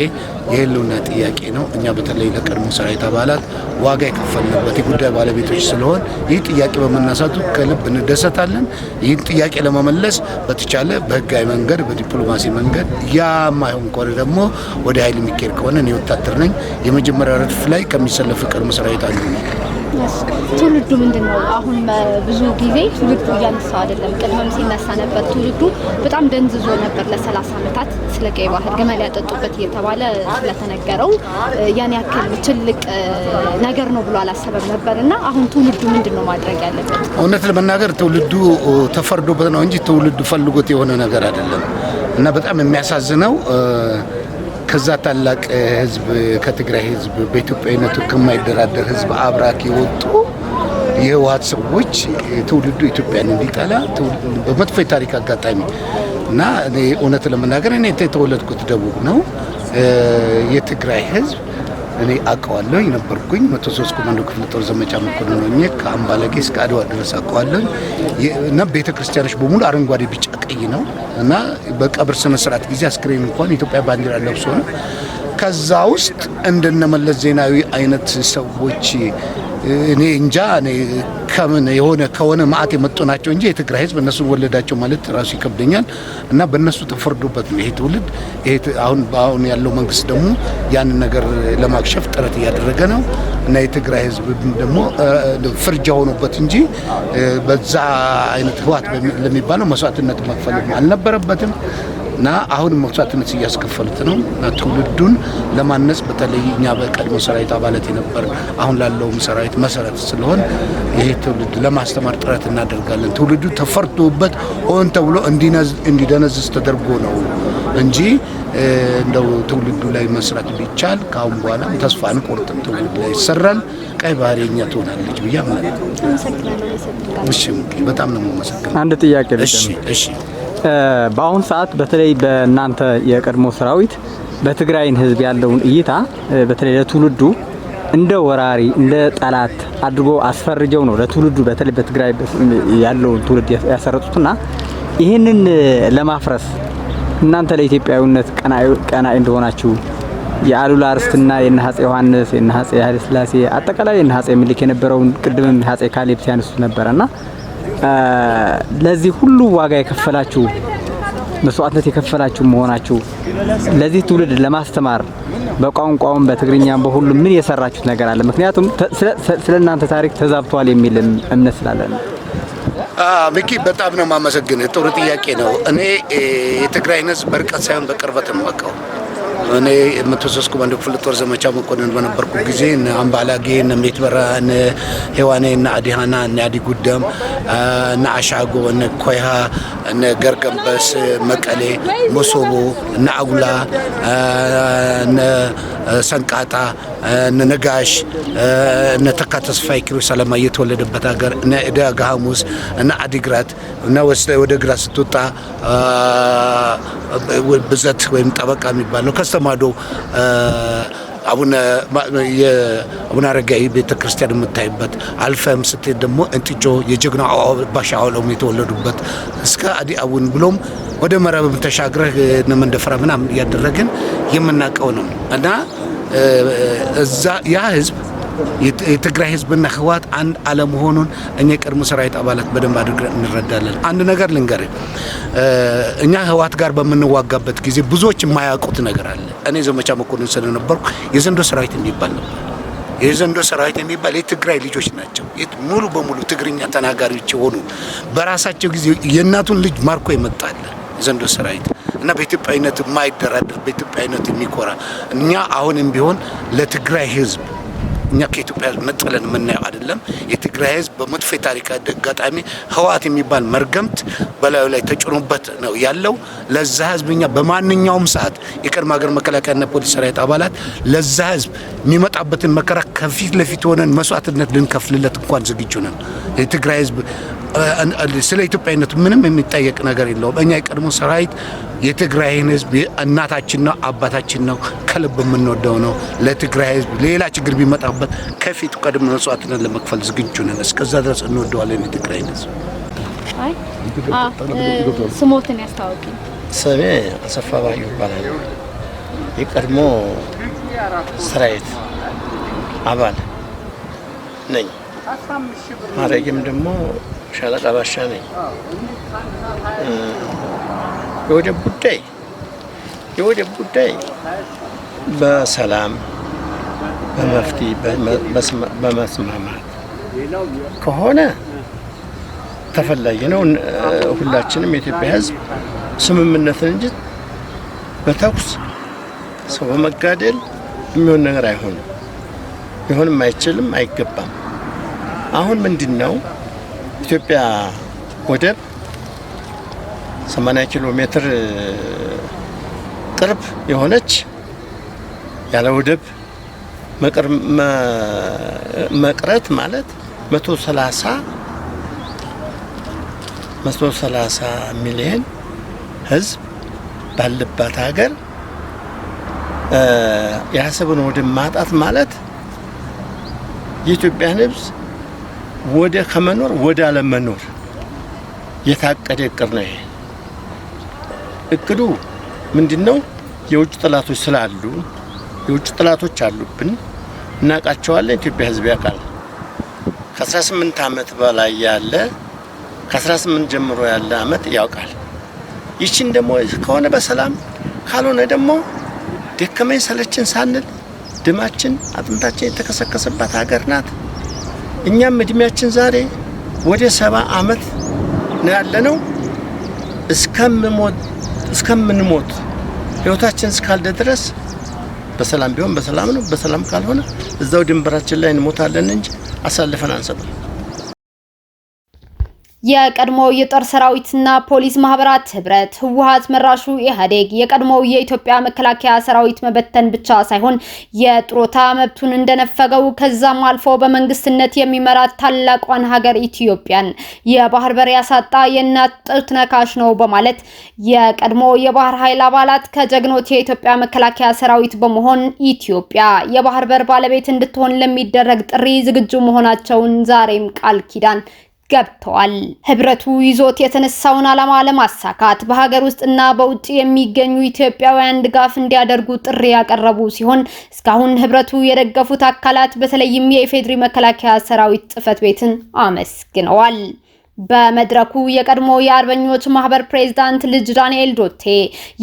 የህልውና ጥያቄ ነው። እኛ በተለይ ለቀድሞ ሰራዊት አባላት ዋጋ የከፈልንበት የጉዳይ ባለቤቶች ስለሆን ይህ ጥያቄ በመነሳቱ ከልብ እንደሰታለን። ይህን ጥያቄ ለመመለስ በተቻለ በህጋዊ መንገድ በዲፕሎማሲ መንገድ ያማይሆን ከሆነ ደግሞ ወደ ኃይል የሚካሄድ ከሆነ እኔ ወታደር ነኝ። የመጀመሪያ ረድፍ ላይ ከሚሰለፍ ቀድሞ ሰራዊት አንዱ ነው። ትውልዱ ምንድነው? አሁን ብዙ ጊዜ ትውልዱ እያነሳው አይደለም። ቅድመም ሲነሳ ነበር። ትውልዱ በጣም ደንዝዞ ነበር ለ30 ዓመታት ስለ ቀይ ባህር ግመል ያጠጡበት እየተባለ ስለተነገረው ያን ያክል ትልቅ ነገር ነው ብሎ አላሰበም ነበርና አሁን ትውልዱ ምንድነው ማድረግ ያለበት? እውነት ለመናገር ትውልዱ ተፈርዶበት ነው እንጂ ትውልዱ ፈልጎት የሆነ ነገር አይደለም እና በጣም የሚያሳዝነው ከዛ ታላቅ ህዝብ ከትግራይ ህዝብ በኢትዮጵያዊነቱ ከማይደራደር ህዝብ አብራክ የወጡ የህወሓት ሰዎች ትውልዱ ኢትዮጵያን እንዲጠላ በመጥፎ የታሪክ አጋጣሚ እና እኔ እውነት ለመናገር እኔ የተወለድኩት ደቡብ ነው። የትግራይ ህዝብ እኔ አውቀዋለሁ ነበርኩኝ 103 ኮማንዶ ክፍለ ጦር ዘመቻ መኮንን ሆኜ ከአምባለጌ እስከ አድዋ ድረስ አውቀዋለሁ እና ቤተክርስቲያኖች በሙሉ አረንጓዴ ቢጫ ቀይ ነው እና በቀብር ስነ ስርዓት ጊዜ አስክሬን እንኳን ኢትዮጵያ ባንዲራ ለብሶ ነው። ከዛ ውስጥ እንደነመለስ ዜናዊ አይነት ሰዎች እኔ እንጃ እኔ ከምን ከሆነ ማአት የመጡ ናቸው እንጂ የትግራይ ህዝብ እነሱን ወለዳቸው ማለት ራሱ ይከብደኛል እና በእነሱ ተፈርዶበት ነው ይሄ ትውልድ። አሁን ያለው መንግስት ደግሞ ያንን ነገር ለማክሸፍ ጥረት እያደረገ ነው እና የትግራይ ህዝብ ደግሞ ፍርጃ ሆኖበት እንጂ በዛ አይነት ህወሓት ለሚባለው መስዋዕትነት መክፈል አልነበረበትም እና አሁንም መስዋዕትነት እያስከፈሉት ነው እና ትውልዱን ለማነጽ በተለይ እኛ በቀድሞ ሰራዊት አባላት የነበር አሁን ላለውም ሰራዊት መሰረት ስለሆን ይሄ ትውልድ ለማስተማር ጥረት እናደርጋለን። ትውልዱ ተፈርዶበት ሆን ተብሎ እንዲደነዝዝ ተደርጎ ነው እንጂ እንደው ትውልዱ ላይ መስራት ቢቻል ካሁን በኋላ ተስፋ አንቆርጥም። ትውልዱ ላይ ይሰራል። ቀይ ባህር የኛ ትሆናለች ብዬ አምናለሁ። እሺ በጣም ነው የምመሰግነው። አንድ ጥያቄ ልጅ እሺ በአሁን ሰዓት በተለይ በእናንተ የቀድሞ ሰራዊት በትግራይን ህዝብ ያለውን እይታ በተለይ ለትውልዱ እንደ ወራሪ እንደ ጠላት አድርጎ አስፈርጀው ነው ለትውልዱ በተለይ በትግራይ ያለውን ትውልድ ያሰረጡትና ይህንን ለማፍረስ እናንተ ለኢትዮጵያዊነት ቀናኢ እንደሆናችሁ የአሉላ አርስትና የነሐጼ ዮሐንስ የነሐጼ ኃይለ ሥላሴ አጠቃላይ የነሐጼ ምኒልክ የነበረውን ቅድምም ሐጼ ካሌብ ሲያነሱት ነበርና ለዚህ ሁሉ ዋጋ የከፈላችሁ መስዋዕትነት የከፈላችሁ መሆናችሁ ለዚህ ትውልድ ለማስተማር በቋንቋውም በትግርኛም በሁሉም ምን የሰራችሁት ነገር አለ? ምክንያቱም ስለናንተ ታሪክ ተዛብቷል የሚል እምነት ስላለን። ሚኪ በጣም ነው የማመሰግነው። ጥሩ ጥያቄ ነው። እኔ የትግራይን ህዝብ በርቀት ሳይሆን በቅርበት ነው የማውቀው። እኔ 103 ኮማንዶ ክፍለ ጦር ዘመቻ መኮንን በነበርኩ ጊዜ እነ አምባላጌ እነ ሜትበራ እነ ሄዋኔ እነ አዲሃና እነ አዲ ጉዳም እነ አሻጎ እነ ኮይሃ እነ ገርገንበስ መቀሌ መሶቦ እነ አጉላ እነ ሰንቃታ እነ ነጋሽ እነ ተካ ተስፋይ ኪሮ ሰላማ የተወለደበት ሀገር እነ ዕዳጋ ሐሙስ እነ አዲግራት እነ ወደ ግራ ስትወጣ ብዘት ወይም ጠበቃ የሚባለው ከስተማዶ አቡነ አረጋዊ ቤተክርስቲያን የምታይበት አልፈም ስትሄድ ደግሞ እንጥጆ የጀግና ባሻ አውሎም የተወለዱበት እስከ አዲ አቡን ብሎም ወደ መረብም ተሻግረህ ነመንደፍራ ምናምን ያደረግን የምናቀው ነው እና እዛ ያ ህዝብ የትግራይ ህዝብና ህወሓት አንድ አለመሆኑን እኛ የቀድሞ ሰራዊት አባላት በደንብ አድርገን እንረዳለን። አንድ ነገር ልንገርህ፣ እኛ ህወሓት ጋር በምንዋጋበት ጊዜ ብዙዎች የማያውቁት ነገር አለ። እኔ ዘመቻ መኮንን ስለነበርኩ የዘንዶ ሰራዊት የሚባል ነበር። የዘንዶ ሰራዊት የሚባል የትግራይ ልጆች ናቸው። ሙሉ በሙሉ ትግርኛ ተናጋሪዎች የሆኑ በራሳቸው ጊዜ የእናቱን ልጅ ማርኮ ይመጣል ዘንዶ ሰራዊት እና በኢትዮጵያዊነት የማይደራደር በኢትዮጵያዊነት የሚኮራ እኛ አሁንም ቢሆን ለትግራይ ህዝብ እኛ ከኢትዮጵያ ነጥለን የምናየው አይደለም። የትግራይ ህዝብ በመጥፎ ታሪክ አጋጣሚ ህወሓት የሚባል መርገምት በላዩ ላይ ተጭኖበት ነው ያለው። ለዛ ህዝብ እኛ በማንኛውም ሰዓት የቀድሞ ሀገር መከላከያና ፖሊስ ሰራዊት አባላት ለዛ ህዝብ የሚመጣበትን መከራ ከፊት ለፊት ሆነን መስዋዕትነት ልንከፍልለት እንኳን ዝግጁ ነን። የትግራይ ህዝብ ስለ ኢትዮጵያዊነት ምንም የሚጠየቅ ነገር የለውም። እኛ የቀድሞ ሰራዊት የትግራይን ህዝብ እናታችን ነው አባታችን ነው፣ ከልብ የምንወደው ነው። ለትግራይ ህዝብ ሌላ ችግር ቢመጣበት ከፊቱ ቀድሞ መስዋዕትነት ለመክፈል ዝግጁ ነን። እስከዛ ድረስ እንወደዋለን የትግራይን ህዝብ። ስሞትን ያስታውቂ። ስሜ አሰፋ ባዩ ይባላል። የቀድሞ ሰራዊት አባል ነኝ። ማረግም ደግሞ ሻለቃ ባሻ ነኝ። የወደብ ጉዳይ በሰላም በመፍትሄ በመስማማት ከሆነ ተፈላጊ ነው። ሁላችንም የኢትዮጵያ ህዝብ ስምምነትን እንጂ በተኩስ ሰው በመጋደል የሚሆን ነገር አይሆንም። ሊሆንም አይችልም፣ አይገባም። አሁን ምንድነው ኢትዮጵያ ወደብ 80 ኪሎ ሜትር ቅርብ የሆነች ያለ ወደብ መቅረት ማለት 130 ሚሊዮን ህዝብ ባለባት ሀገር የአሰብን ወደብ ማጣት ማለት የኢትዮጵያን ህዝብ ወደ ከመኖር ወደ አለመኖር የታቀደ እቅድ ነው። ይሄ እቅዱ ምንድነው? የውጭ ጠላቶች ስላሉ የውጭ ጠላቶች አሉብን፣ እናቃቸዋለን። ኢትዮጵያ ህዝብ ያውቃል። ከ18 አመት በላይ ያለ ከ18 ጀምሮ ያለ አመት ያውቃል። ይችን ደግሞ ከሆነ በሰላም ካልሆነ ደግሞ ደከመኝ ሰለችን ሳንል ደማችን አጥንታችን የተከሰከሰባት ሀገር ናት። እኛም እድሜያችን ዛሬ ወደ 70 አመት ነው ያለነው። እስከምንሞት ህይወታችን እስካልደ ድረስ በሰላም ቢሆን በሰላም ነው፣ በሰላም ካልሆነ እዛው ድንበራችን ላይ እንሞታለን እንጂ አሳልፈን አንሰጥም። የቀድሞ የጦር ሰራዊትና ፖሊስ ማህበራት ህብረት ህወሓት መራሹ ኢህአዴግ የቀድሞ የኢትዮጵያ መከላከያ ሰራዊት መበተን ብቻ ሳይሆን የጥሮታ መብቱን እንደነፈገው ከዛም አልፎ በመንግስትነት የሚመራት ታላቋን ሀገር ኢትዮጵያን የባህር በር ያሳጣ የእናት ጡት ነካሽ ነው በማለት የቀድሞ የባህር ኃይል አባላት ከጀግኖት የኢትዮጵያ መከላከያ ሰራዊት በመሆን ኢትዮጵያ የባህር በር ባለቤት እንድትሆን ለሚደረግ ጥሪ ዝግጁ መሆናቸውን ዛሬም ቃል ኪዳን ገብተዋል። ህብረቱ ይዞት የተነሳውን ዓላማ ለማሳካት በሀገር ውስጥና በውጭ የሚገኙ ኢትዮጵያውያን ድጋፍ እንዲያደርጉ ጥሪ ያቀረቡ ሲሆን እስካሁን ህብረቱ የደገፉት አካላት በተለይም የኢፌድሪ መከላከያ ሰራዊት ጽሕፈት ቤትን አመስግነዋል። በመድረኩ የቀድሞ የአርበኞች ማህበር ፕሬዝዳንት ልጅ ዳንኤል ዶቴ፣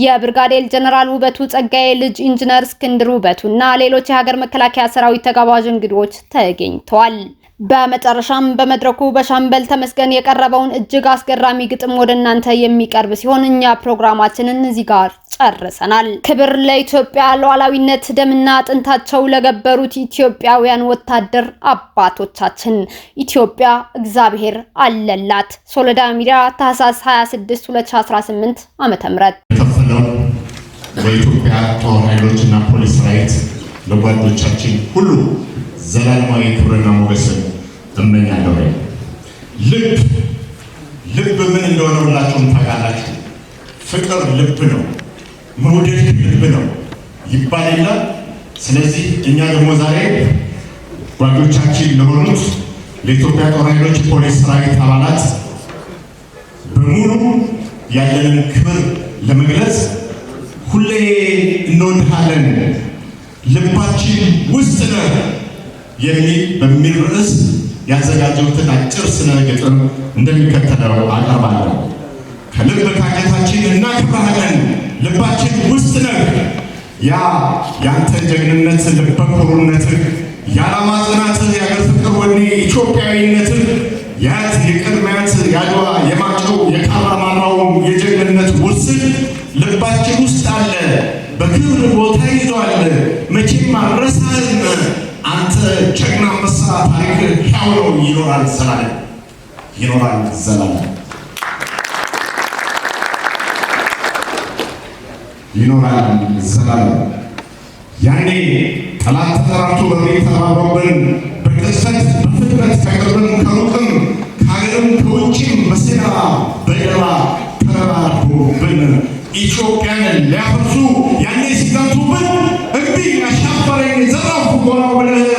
የብርጋዴር ጀነራል ውበቱ ጸጋዬ ልጅ ኢንጂነር እስክንድር ውበቱና ሌሎች የሀገር መከላከያ ሰራዊት ተጋባዥ እንግዶች ተገኝተዋል። በመጨረሻም በመድረኩ በሻምበል ተመስገን የቀረበውን እጅግ አስገራሚ ግጥም ወደ እናንተ የሚቀርብ ሲሆን እኛ ፕሮግራማችንን እዚህ ጋር ጨርሰናል። ክብር ለኢትዮጵያ ሉዓላዊነት ደምና አጥንታቸው ለገበሩት ኢትዮጵያውያን ወታደር አባቶቻችን። ኢትዮጵያ እግዚአብሔር አለላት። ሶሎዳ ሚዲያ ታህሳስ 26 2018 ዓ.ም ተፈለው በኢትዮጵያ ጦር ኃይሎችና ፖሊስ ሰራዊት ለጓዶቻችን ሁሉ ዘላለማዊ ክብርና ሞገስን እመኛለሁ። ልብ ምን እንደሆነ ሁላችሁም ታውቃላችሁ። ፍቅር ልብ ነው፣ መውደድ ልብ ነው ይባል የለ። ስለዚህ እኛ ደግሞ ዛሬ ጓዶቻችን ለሆኑት ለኢትዮጵያ ጦር ኃይሎች ፖሊስ ሰራዊት አባላት በሙሉ ያለንን ክብር ለመግለጽ ሁሌ እንወድሃለን ልባችን ውስጥ ነው በሚል ርዕስ ያዘጋጀሁትን አጭር ስነ ግጥም እንደሚከተለው አቀርባለሁ። ከልብ ካጀታችን እናከብርሃለን ልባችን ውስጥ ነው። ያ ያንተ ጀግንነት፣ ልበ ኩሩነትህ፣ የዓላማ ጽናትህ፣ የአገር ፍቅር ወኔ፣ ኢትዮጵያዊነትህ ያት የቅድሚያት ያድዋ የማጨው የካራማራው የጀግንነት ውርስህ ልባችን ውስጥ አለ፣ በክብር ቦታ ይዟል። መቼም አልረሳህም አንተ ጀግና አንበሳ፣ ታሪክ ሕያው ነው፣ ይኖራል ዘላለም፣ ይኖራል ዘላለም፣ ይኖራል ዘላለም። ያኔ ጠላት ተጠራርቶ በቤት ተባብሮብን በቅጽበት በፍጥነት ከቅርብም ከሩቅም ከሀገርም ከውጭም በሴራ በደባ ተረባርቦብን ኢትዮጵያን ሊያፈርሱ ያኔ ሲዘምቱብን እምቢ ያሻፈረኝ ዘራፍ ጎራው ብለህ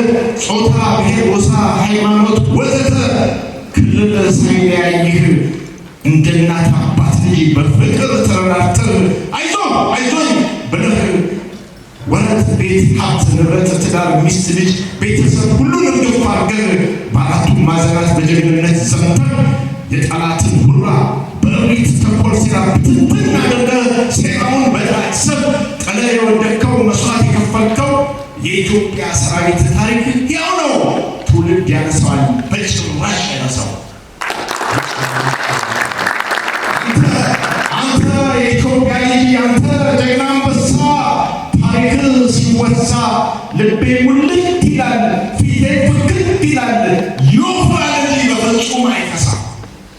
ጾታ፣ ብሔር፣ ጎሳ፣ ሃይማኖት ወዘተ ክልል ሳይለያይህ እንደ እናት አባት ልጅ በፍቅር ተረዳድተህ አይዞኝ ብለህ ወረት፣ ቤት፣ ሀብት፣ ንብረት፣ ትዳር፣ ሚስት፣ ልጅ፣ ቤተሰብ ሁሉን እርግፍ አድርገህ በአራቱም ማዕዘናት በጀግንነት ዘምተህ የጠላትን ሁላ በእብሪት ተንኮል ሴራ ብትንትን አድርገህ ሴራውን በታሰብ ጥለህ የወደቅከው መስዋዕት የከፈልከው የኢትዮጵያ ሰራዊት ታሪክ ያው ነው፣ ትውልድ ያነሳዋል፣ በጭራሽ ያነሳው። አንተ የኢትዮጵያ ልጅ፣ አንተ ጀግና አንበሳ፣ ታሪክ ሲወሳ ልቤ ሙልት ይላል፣ ፊቴ ፍክት ይላል። ይወፍራል እንጂ በፍጹም አይከሳም፣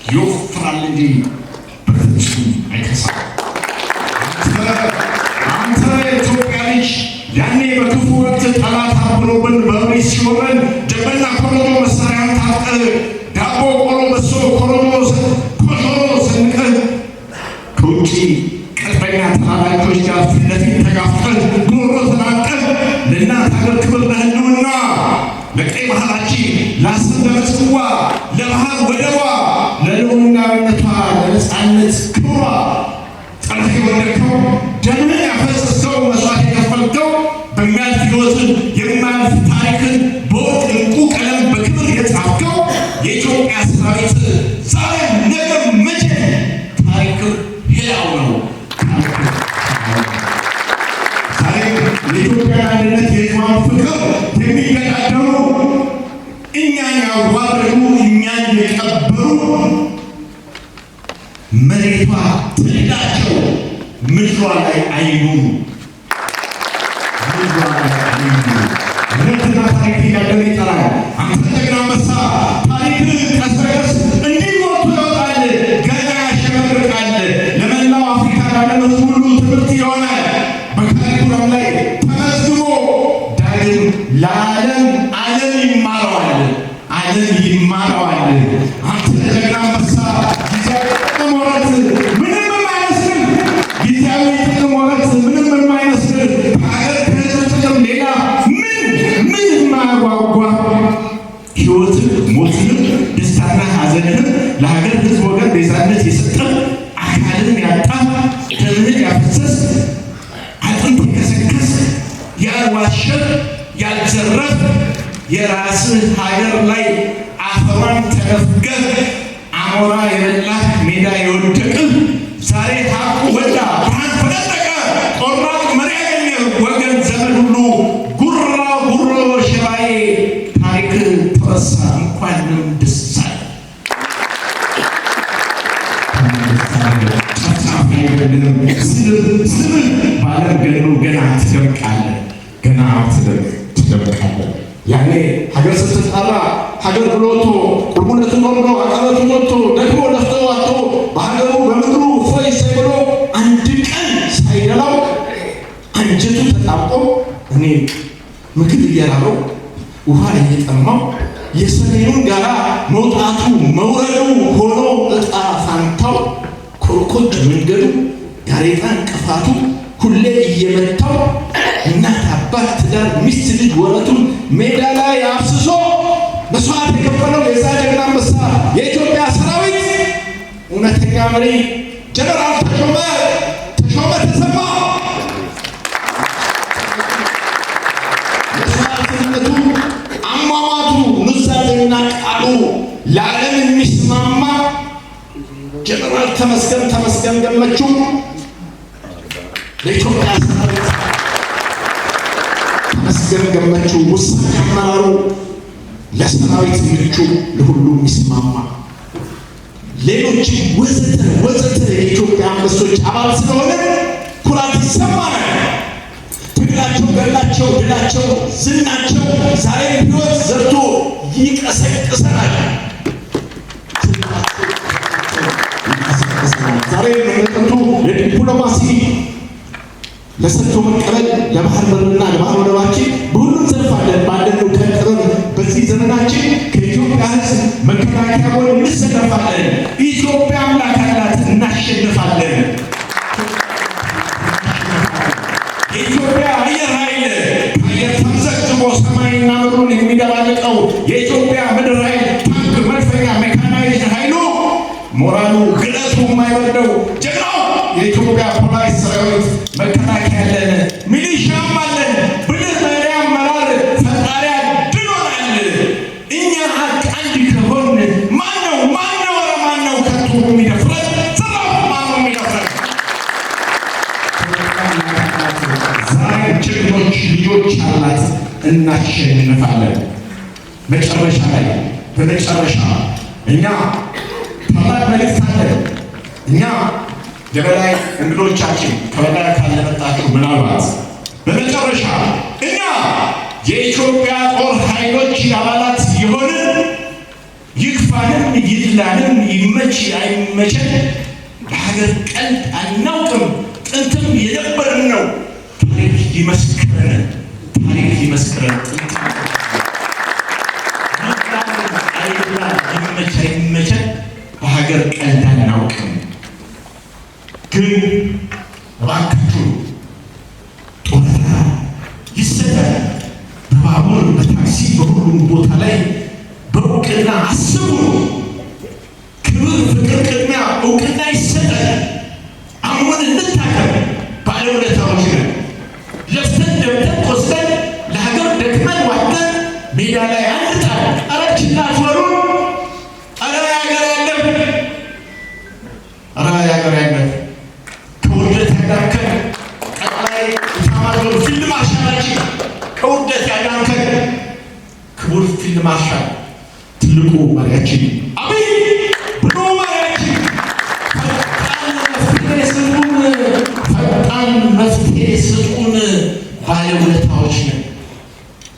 ይወፍራል እንጂ በፍጹም አይከሳም። አንተ የኢትዮጵያ ልጅ ያኔ በክፉ ወቅት ጠላት አብሮብን በእብሪት ሲሆን ጀበና ኮረጆ መሳሪያን ታጥቀህ ዳቦ ቆሎ በሶ ኮሾሮ ሰንቀህ ከውጭ ቀጥበኛ ተላላኪዎች ጋር ፊት ለፊት ተጋፍጠህ ጉሮሮ ተናንቀህ ለእናት ሀገር ክብር ለህልውና ለቀይ ባህራችን ለአሰብ ለምጽዋ ለባህር ወደቧ ለሉዓላዊነቷ ለነፃነት ክብሯ ጠልፈህ የወደቅከው ደምህን ያፈሰስከው መስዋዕት የከፈልከው በሚያልፍ ሕይወትን የማያልፍ ታሪክን በወርቅ ዕንቁ ቀለም በክብር የጻፍከው የኢትዮጵያ ሰራዊት ዛሬ ነገ መቼ ታሪክ ሕያው ነው። ዛሬ የኢትዮጵያ አንድነት የሕዝቧን ፍቅር የሚገዳደሩ እኛን ያዋረዱ እኛን የቀበሩ መሬቷ ትልዳቸው ምድሯ ላይ አይኑሩ፣ ምድሯ ላይ አይኑሩ። እውነትና ታሪክ እያደረ ይጠራል። አንተ ጀግና አንበሳ ታሪክ ቀስ በቀስ እንዲህ ወጥቶ ይወጣል። የሰጠ አካልን ያጣ ደምን ያፈሰስ አጥንት የከሰከስ ያልዋሸ ያልዘረፍ የራስህ ሀገር ላይ አፈሯን ተነፍገህ አሞራ የበላ ሜዳ የወደቀ ዛሬ ሀቁ ወጣ ብርሃን ፈነጠቀ ቆራጥ መሪ ያገኘ ወገን ዘመን ሁሉ ጉራ ጉሮ ሸባዬ ታሪክ ተረሳ እንኳንም ደስ አለ። ስም ባለም ገኑ ገና ትደምቃለህ፣ ገና ትደምቃለህ። ያኔ ሀገር ስትጠራ ሀገር ብሎ ወጥቶ ቁርቡነቱን ወርዶ አቀበቱን ወጥቶ ደግሞ ለፍቶ ወጥቶ በሀገሩ በምድሩ ፎይ ሳይብሎ አንድ ቀን ሳይደላው አንጀቱ ተጣብቆ እኔ ምግብ እየራበው ውሃ እየጠማው የሰሜኑን ጋራ መውጣቱ መውረዱ ሆኖ እጣ ፋንታው ኮርኮድ መንገዱ ጋሬጣ እንቅፋቱ ሁሌ እየመታው እናት አባት ትዳር ሚስት ልጅ ወረቱን ሜዳ ላይ አፍስሶ መስዋዕት የከፈለው የዛ ጀግና አንበሳ የኢትዮጵያ ሰራዊት እውነተኛ መሪ ጀነራል ተሾመ ተሰማ መስዋዕትነቱ አሟሟቱ ኑዛዜና ቃሉ ለዓለም የሚስማማ ጀነራል ተመስገን ገመቹ ለኢትዮጵያ ሰራዊት ተመስገን ገመቹ ውሳኔ አመራሩ ለሰራዊት ምቹ ለሁሉም የሚስማማ ሌሎች ወዘተ የኢትዮጵያ አንበሶች አባል ስለሆነ ኩራት ይሰማናል። ትግላቸው፣ ገድላቸው፣ ድላቸው፣ ዝናቸው ዛሬ ሕይወት ዘርቶ ይቀሰቅሰናል። ዛሬ መለከቱ ለዲፕሎማሲ ለሰጥቶ መቀበል ለባህር በርና ለባህር ወደባችን በሁሉም ዘርፍ አለን። ባለነው ከጥበብ በዚህ ዘመናችን ከኢትዮጵያ ሕዝብ መከላከያ ጎን እንሰለፋለን። ኢትዮጵያ አምላክ አላት፣ እናሸንፋለን። የኢትዮጵያ አየር ኃይል አየር ተምዘግዝቦ ሰማይና ምድሩን የሚደባልቀው የኢትዮጵያ ምድር ኃይል ታንክ፣ መድፈኛ፣ ሜካናይዝድ ኃይሉ ሞራሉ ግለቱ የማይወርደው ጀግናው የኢትዮጵያ ፖሊስ ሰራዊት መከላከያ አለን፣ ሚሊሻም አለን። ብልህ መሪ አመራር ፈጣሪ አድኖናል። እኛ ሀቅ አንድ ከሆን ማነው ከቶ የሚደፍረን? ዘራፍ ማነው የሚደፍረን? ዛሬ ጀግኖች ልጆች አላት፣ እናሸንፋለን። በመጨረሻ እኛ ታላቅ መልእክት አለን። እኛ የበላይ እንግዶቻችን ከበላይ ካለመጣችሁ ምናልባት በመጨረሻ እኛ የኢትዮጵያ ጦር ኃይሎች አባላት የሆንን ይክፋንም ይድላንም ይመች አይመቸን በሀገር ቀልድ አናውቅም። ጥንትም የነበርን ነው። ታሪክ ይመስክረን። ይመች አይመቸን በሀገር ቀልድ አናውቅም። ግን እባካችሁ ጡረታ ይሰጣል። በባቡር በታክሲ በሁሉም ቦታ ላይ በእውቅና አስቡ። ክብር፣ ፍቅር፣ ቅድሚያ እውቅና ይሰጣል። አሁን እንታከም። ባለውለታዎች ነን። ለፍተን ደምተን ቆስለን ለሀገር ደክመን ዋተን ሜዳ ላይ አንጣል። አረችና አትበሉን። ያገር ከውርደት ያዳንከን ጠቅላይ ኢታማዦር ፊልድ ማርሻላችን ከውርደት ያዳንከን ክቡር ፊልድ ማርሻል ትልቁ መሪያችን አብይ ብሎ መሪያችን ፈጣን መፍትሄ ስጡን።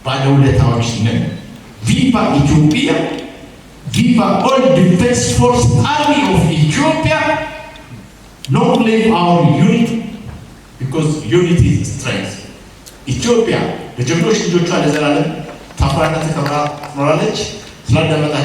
ባለውለታዎች ነን። ቪቫ ኢትዮጵያ! Viva all Defense Force Army of Ethiopia! Long live our unity, because unity is strength. ኢትዮጵያ ለጀግኖች ልጆቿ ለዘላለም ታፍራና ተከብራ ትኖራለች። ስላዳመጣችሁ